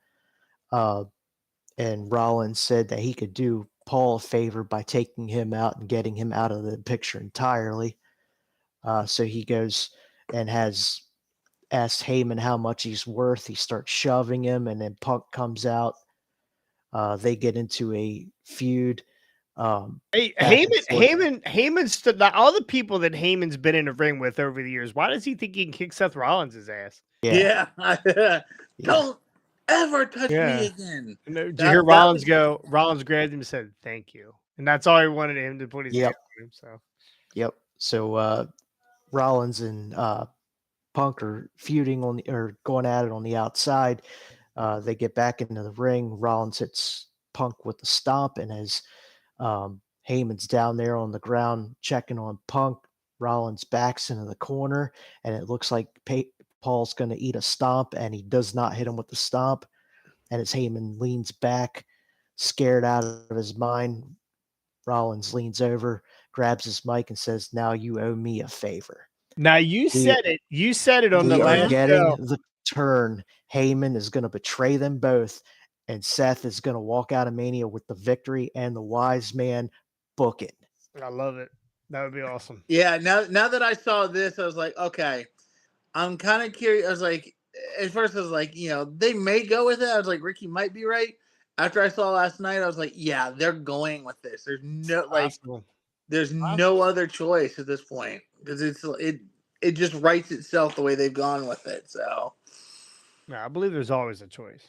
Speaker 4: And Rollins said that he could do Paul a favor by taking him out and getting him out of the picture entirely. So he goes and has asked Heyman how much he's worth. He starts shoving him, and then Punk comes out. They get into a feud.
Speaker 2: Hey,
Speaker 4: back and forth.
Speaker 2: Heyman stood. All the people that Heyman's been in a ring with over the years. Why does he think he can kick Seth Rollins' ass?
Speaker 3: Yeah. Don't ever touch me again.
Speaker 2: Did you hear Rollins go? Rollins grabbed him and said, "Thank you," and that's all he wanted him to put his hand on him.
Speaker 4: So Rollins and Punk are feuding or going at it on the outside. They get back into the ring. Rollins hits Punk with the stomp, and as Heyman's down there on the ground checking on Punk, Rollins backs into the corner, and it looks like Paul's going to eat a stomp, and he does not hit him with the stomp. And as Heyman leans back, scared out of his mind, Rollins leans over, grabs his mic, and says, "Now you owe me a favor."
Speaker 2: Now you said it. You said it on the
Speaker 4: We are
Speaker 2: last
Speaker 4: getting
Speaker 2: show.
Speaker 4: the turn. Heyman is going to betray them both, and Seth is going to walk out of Mania with the victory and the wise man book it.
Speaker 2: I love it. That would be awesome.
Speaker 3: Yeah, now that I saw this, I was like, okay, I'm kind of curious. I was like, at first I was like, they may go with it. I was like, Ricky might be right. After I saw last night, I was like, yeah, they're going with this. There's no no other choice at this point because it just writes itself the way they've gone with it. So,
Speaker 2: I believe there's always a choice.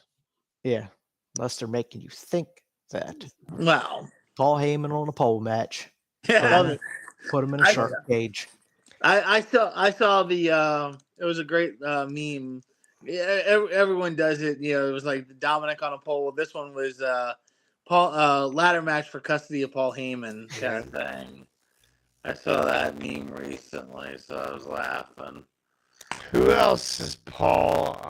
Speaker 4: Yeah, unless they're making you think that.
Speaker 3: Wow.
Speaker 4: Paul Heyman on a pole match.
Speaker 3: Yeah.
Speaker 4: Put him in a shark cage.
Speaker 3: I saw the it was a great meme. Yeah, everyone does it. It was like Dominic on a pole. This one was Paul ladder match for custody of Paul Heyman kind of thing. I saw that meme recently, so I was laughing.
Speaker 2: Who else has Paul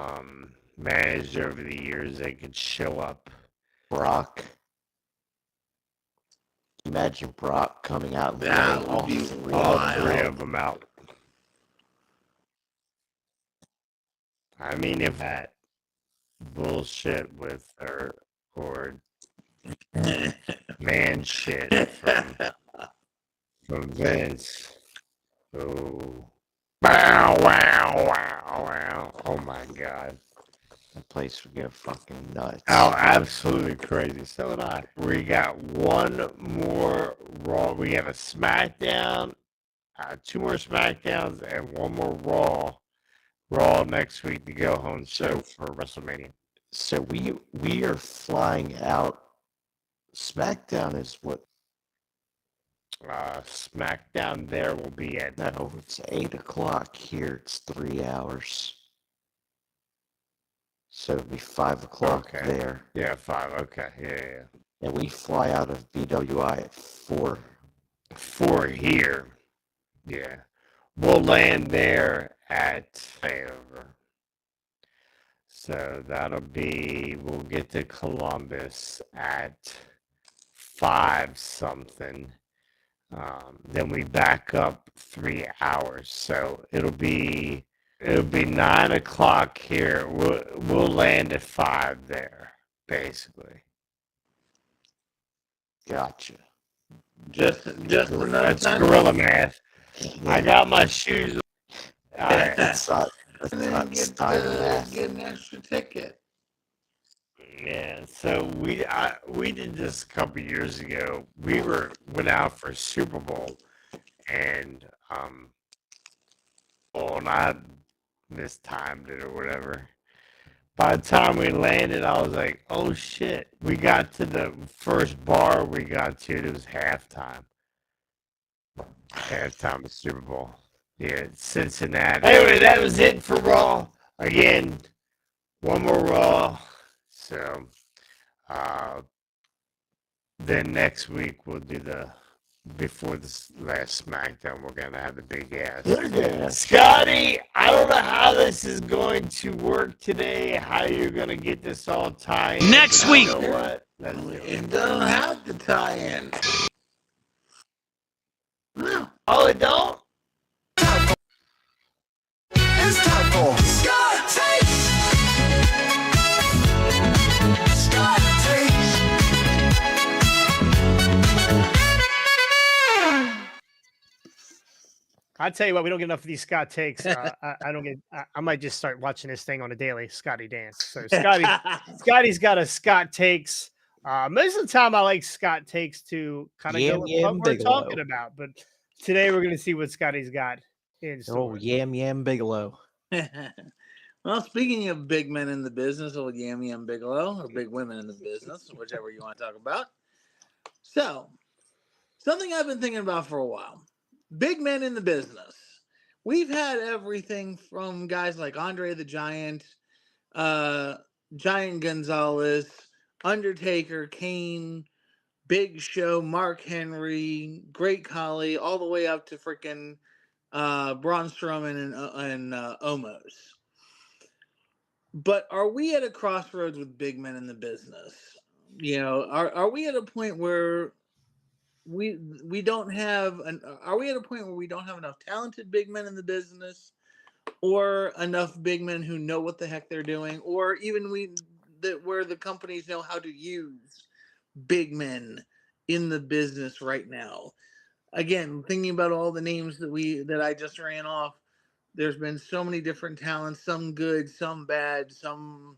Speaker 2: managed over the years that could show up?
Speaker 4: Brock. Imagine Brock coming out.
Speaker 3: That would be
Speaker 2: all three of them out. I mean, if that bullshit with her or man shit from Vince. Oh. Wow. Oh my God.
Speaker 4: That place would go fucking nuts.
Speaker 2: Oh, absolutely crazy. So did I. We got one more Raw. We have a SmackDown, 2 more SmackDowns, and 1 more Raw next week to go home show for WrestleMania.
Speaker 4: So we are flying out. SmackDown is what?
Speaker 2: SmackDown there will be at...
Speaker 4: No, it's 8 o'clock here. It's 3 hours. So it'll be 5 o'clock there.
Speaker 2: Yeah, 5. Okay. Yeah.
Speaker 4: And we fly out of BWI at 4.
Speaker 2: 4 here. Yeah. We'll land there at layover. So that'll be... We'll get to Columbus at 5 something. Then we back up 3 hours. So it'll be 9 o'clock here. We'll land at 5 there, basically.
Speaker 4: Gotcha.
Speaker 3: Just enough.
Speaker 2: That's gorilla math. I got my shoes.
Speaker 4: That's not
Speaker 3: get an extra ticket.
Speaker 2: Yeah, so we did this a couple years ago. We went out for Super Bowl, and I mistimed it or whatever. By the time we landed, I was like, "Oh shit!" We got to the first bar we got to. It was halftime. Halftime of Super Bowl. Yeah, Cincinnati. Anyway, that was it for Raw. Again, 1 more Raw. So, then next week we'll do before this last SmackDown, we're going to have the big ass. Scotty, I don't know how this is going to work today, how you're going to get this all tied in.
Speaker 1: Next week.
Speaker 2: You know what?
Speaker 3: It doesn't have to tie in. No.
Speaker 2: Oh, it don't?
Speaker 1: It's time for Scott Takes. Scott Takes.
Speaker 2: I tell you what, we don't get enough of these Scott takes. I don't get. I might just start watching this thing on a daily. Scotty dance. So Scotty's got a Scott takes. Most of the time, I like Scott takes to kind of go with what we're talking about. But today, we're going to see what Scotty's got in store.
Speaker 4: Oh, Yam Bigelow.
Speaker 3: Well, speaking of big men in the business, old Yam Bigelow, or big women in the business, whichever you want to talk about. So, something I've been thinking about for a while. Big men in the business. We've had everything from guys like Andre the Giant, Giant Gonzalez, Undertaker, Kane, Big Show, Mark Henry, Great Khali, all the way up to freaking Braun Strowman and Omos. But are we at a crossroads with big men in the business? You know, are we at a point where we don't have are we at a point where we don't have enough talented big men in the business, or enough big men who know what the heck they're doing, or even where the companies know how to use big men in the business right now? Again, thinking about all the names that I just ran off, there's been so many different talents, some good, some bad, some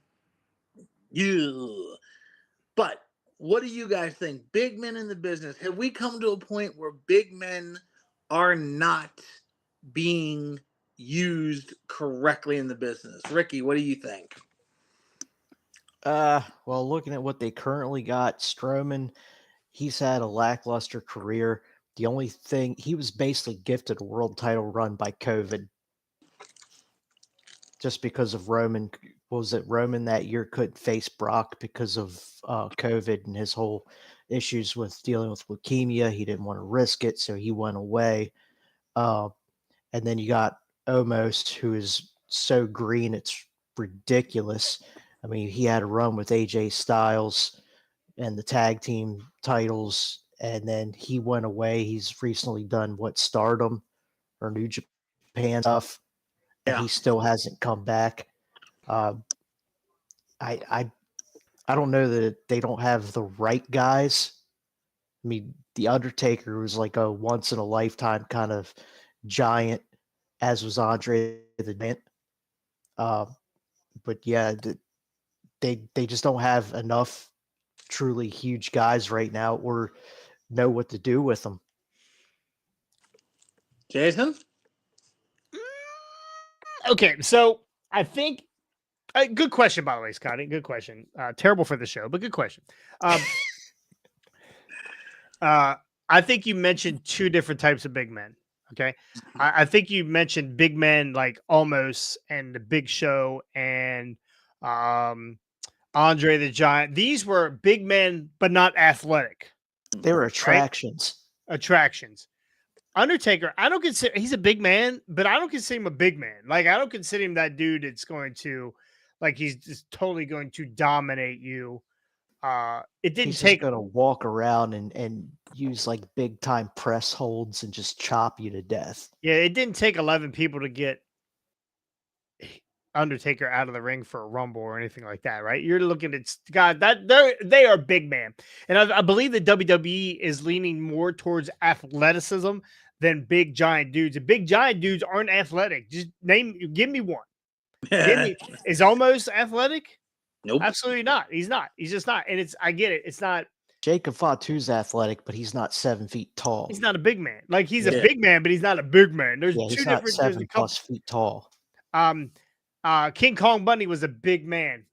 Speaker 3: but what do you guys think? Big men in the business. Have we come to a point where big men are not being used correctly in the business? Ricky, what do you think?
Speaker 4: Well, looking at what they currently got, Strowman, he's had a lackluster career. The only thing, he was basically gifted a world title run by COVID. Just because of Roman, was it Roman that year couldn't face Brock because of COVID and his whole issues with dealing with leukemia. He didn't want to risk it, so he went away. And then you got Omos, who is so green, it's ridiculous. I mean, he had a run with AJ Styles and the tag team titles, and then he went away. He's recently done Stardom or New Japan stuff, and he still hasn't come back. I don't know that they don't have the right guys. I mean, The Undertaker was like a once in a lifetime kind of giant, as was Andre the Giant. But yeah, they just don't have enough truly huge guys right now, or know what to do with them.
Speaker 3: Jason?
Speaker 2: Okay, so I think good question, by the way, Scotty. Good question. Terrible for the show, but good question. I think you mentioned two different types of big men. Okay, I think you mentioned big men like Almost and the Big Show and Andre the Giant. These were big men, but not athletic.
Speaker 4: They were attractions.
Speaker 2: Right? Attractions. Undertaker, I don't consider he's a big man, but I don't consider him a big man. Like, I don't consider him that dude that's going to, like, he's just totally going to dominate you. It didn't
Speaker 4: he's
Speaker 2: take
Speaker 4: just gonna walk around and use like big time press holds and just chop you to death.
Speaker 2: Yeah, it didn't take 11 people to get Undertaker out of the ring for a rumble or anything like that, right? You're looking at God that they are big man, and I believe the WWE is leaning more towards athleticism than big giant dudes. And big giant dudes aren't athletic. Just give me one. Is Almost athletic?
Speaker 3: Nope.
Speaker 2: Absolutely not. He's not. He's just not. And I get it. It's not.
Speaker 4: Jacob Fatu's athletic, but he's not 7 feet tall.
Speaker 2: He's not a big man. Like, he's a big man, but he's not a big man. There's two
Speaker 4: he's
Speaker 2: different.
Speaker 4: Not 7+ feet tall.
Speaker 2: King Kong Bundy was a big man,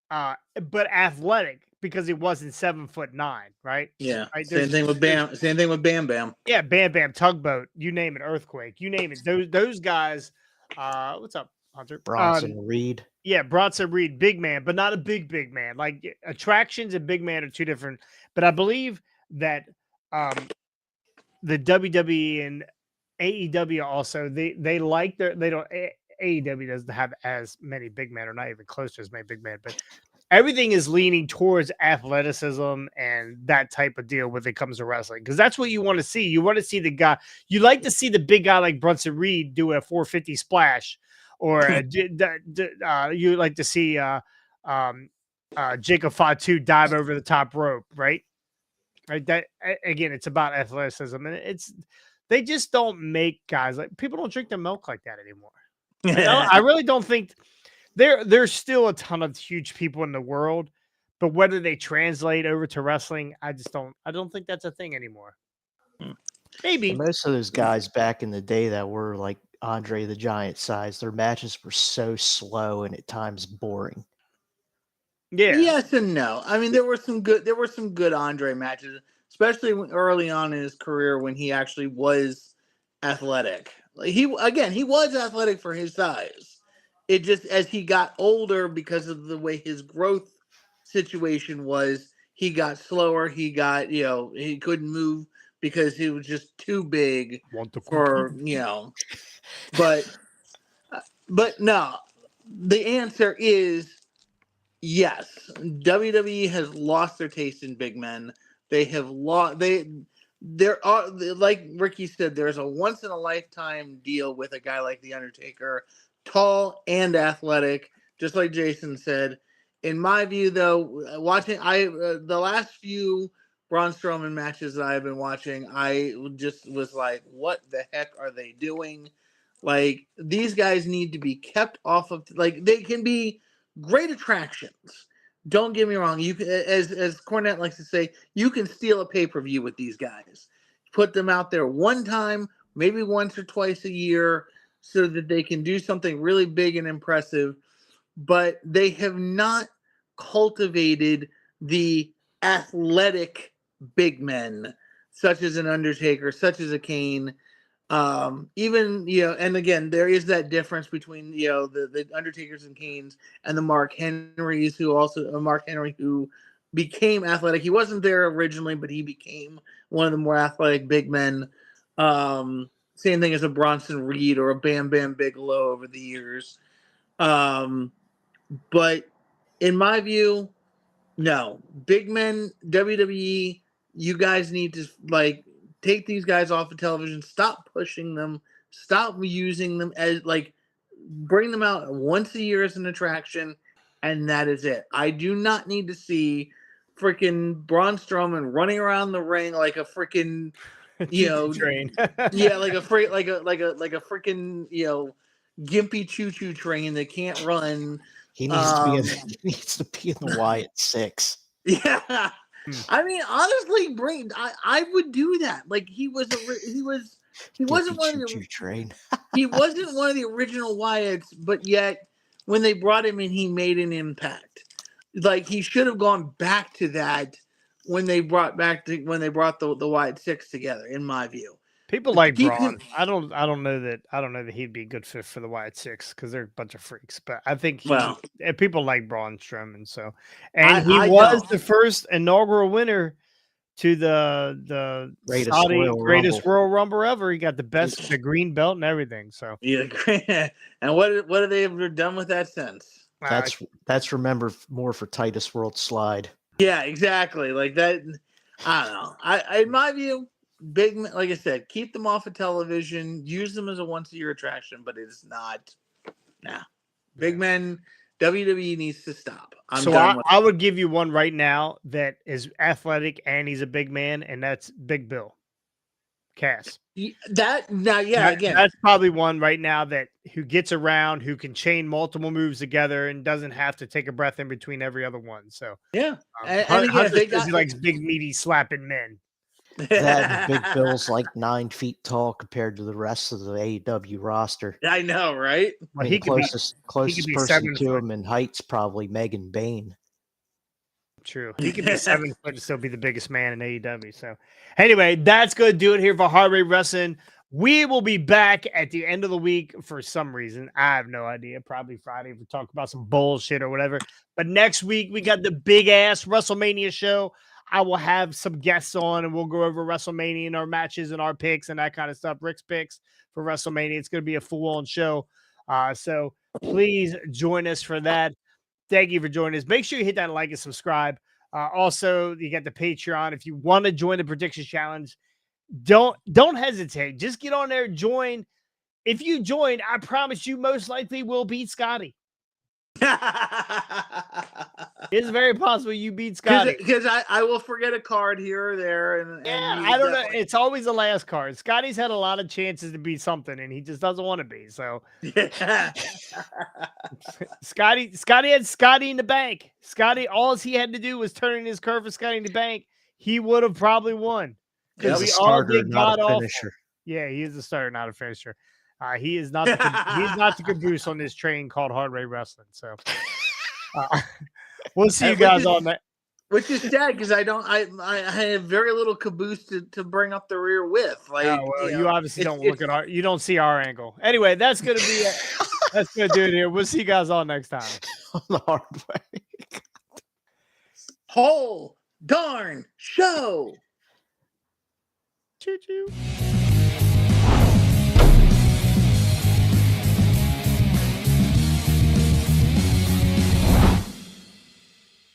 Speaker 2: but athletic because he wasn't 7'9", right?
Speaker 3: Yeah.
Speaker 2: Right?
Speaker 3: Same thing with Bam. Same thing with Bam Bam.
Speaker 2: Yeah, Bam Bam, Tugboat, you name it, Earthquake, you name it. Those guys. What's up, Hunter?
Speaker 4: Bronson Reed.
Speaker 2: Yeah, Bronson Reed, big man, but not a big man. Like, attractions and big man are two different. But I believe that the WWE and AEW also they like they don't. AEW doesn't have as many big men, or not even close to as many big men, but everything is leaning towards athleticism and that type of deal when it comes to wrestling, because that's what you want to see. You want to see the guy. You like to see the big guy like Bronson Reed do a 450 splash, or you like to see Jacob Fatu dive over the top rope, right? Right. That again, it's about athleticism, and They just don't make guys like people don't drink their milk like that anymore. I really don't think there's still a ton of huge people in the world, but whether they translate over to wrestling, I don't think that's a thing anymore. Maybe
Speaker 4: most of those guys back in the day that were like Andre the Giant size, their matches were so slow and at times boring.
Speaker 2: Yeah.
Speaker 3: Yes and no. I mean, there were some good Andre matches, especially early on in his career when he actually was athletic. Like he was athletic for his size. It just as he got older because of the way his growth situation was, he got slower. He got he couldn't move because he was just too big for But no, the answer is yes. WWE has lost their taste in big men. They have lost. There are, like Ricky said, there's a once in a lifetime deal with a guy like The Undertaker, tall and athletic, just like Jason said. In my view, though, watching the last few Braun Strowman matches that I've been watching, I just was like, what the heck are they doing? Like, these guys need to be kept off of, like, they can be great attractions. Don't get me wrong. You can, as Cornette likes to say, you can steal a pay-per-view with these guys. Put them out there one time, maybe once or twice a year, so that they can do something really big and impressive. But they have not cultivated the athletic big men, such as an Undertaker, such as a Kane. Even and again, there is that difference between the Undertakers and Kanes and the Mark Henrys, Mark Henry who became athletic. He wasn't there originally, but he became one of the more athletic big men. Same thing as a Bronson Reed or a Bam Bam Bigelow over the years. But in my view, no, big men, WWE, you guys need to take these guys off of television. Stop pushing them. Stop using them as bring them out once a year as an attraction, and that is it. I do not need to see freaking Braun Strowman running around the ring like a freaking
Speaker 2: train.
Speaker 3: Yeah, like a freaking gimpy choo-choo train that can't run.
Speaker 4: He needs to be in the Wyatt 6.
Speaker 3: Yeah. I mean, honestly, I would do that. Like he wasn't one of the
Speaker 4: train.
Speaker 3: He wasn't one of the original Wyatts, but yet when they brought him in, he made an impact. Like he should have gone back to that when they brought the Wyatt 6 together, in my view.
Speaker 2: People like Braun. I don't know that he'd be a good fit for the Wyatt 6 because they're a bunch of freaks. But I think people like Braun Strowman. So, and he was the first inaugural winner to the greatest Royal Rumble ever. He got the green belt and everything. So
Speaker 3: yeah, and what have they ever done with that since?
Speaker 4: That's remembered more for Titus World Slide.
Speaker 3: Yeah, exactly. Like that. I don't know. I in my view, big men, like I said, keep them off of television. Use them as a once-a-year attraction, but it's not. Nah, big men. WWE needs to stop.
Speaker 2: I would give you one right now that is athletic and he's a big man, and that's Big Bill Cass.
Speaker 3: That's
Speaker 2: probably one right now who gets around, who can chain multiple moves together, and doesn't have to take a breath in between every other one. So
Speaker 3: yeah,
Speaker 2: and again, he likes big, meaty, slapping men.
Speaker 4: That Big Bill's like 9 feet tall compared to the rest of the AEW roster.
Speaker 3: I know, right?
Speaker 4: Well, the closest person to him in height's probably Megan Bain.
Speaker 2: True. He could be 7 foot and still be the biggest man in AEW. So anyway, that's going to do it here for Hard Rate Wrestling. We will be back at the end of the week for some reason. I have no idea. Probably Friday if we talk about some bullshit or whatever. But next week, we got the big ass WrestleMania show. I will have some guests on and we'll go over WrestleMania and our matches and our picks and that kind of stuff. Rick's picks for WrestleMania. It's going to be a full-on show. So please join us for that. Thank you for joining us. Make sure you hit that like and subscribe. Also, you got the Patreon. If you want to join the Prediction Challenge, don't hesitate. Just get on there, join. If you join, I promise you most likely will beat Scotty. It's very possible you beat Scotty.
Speaker 3: Because I will forget a card here or there, and
Speaker 2: Yeah,
Speaker 3: he
Speaker 2: I
Speaker 3: will
Speaker 2: don't know.
Speaker 3: definitely-
Speaker 2: It's always the last card. Scotty's had a lot of chances to be something, and he just doesn't want to be. So
Speaker 3: Yeah.
Speaker 2: Scotty had Scotty in the bank. Scotty, all he had to do was turn in his curve for Scotty in the bank. He would have probably won because
Speaker 4: He's
Speaker 2: we
Speaker 4: a
Speaker 2: all
Speaker 4: starter,
Speaker 2: did
Speaker 4: not
Speaker 2: god
Speaker 4: a
Speaker 2: awful.
Speaker 4: finisher.
Speaker 2: Yeah, he is a starter, not a finisher. He is not the caboose on this train called Hard Way Wrestling. So we'll see you guys on that.
Speaker 3: Which is sad because I have very little caboose to bring up the rear with. Like,
Speaker 2: Oh, well, you obviously don't
Speaker 3: it's-
Speaker 2: look at you don't see our angle. Anyway, that's gonna be it. That's gonna do it here. We'll see you guys all next time.
Speaker 4: On the hard way.
Speaker 3: whole darn show.
Speaker 2: Choo choo.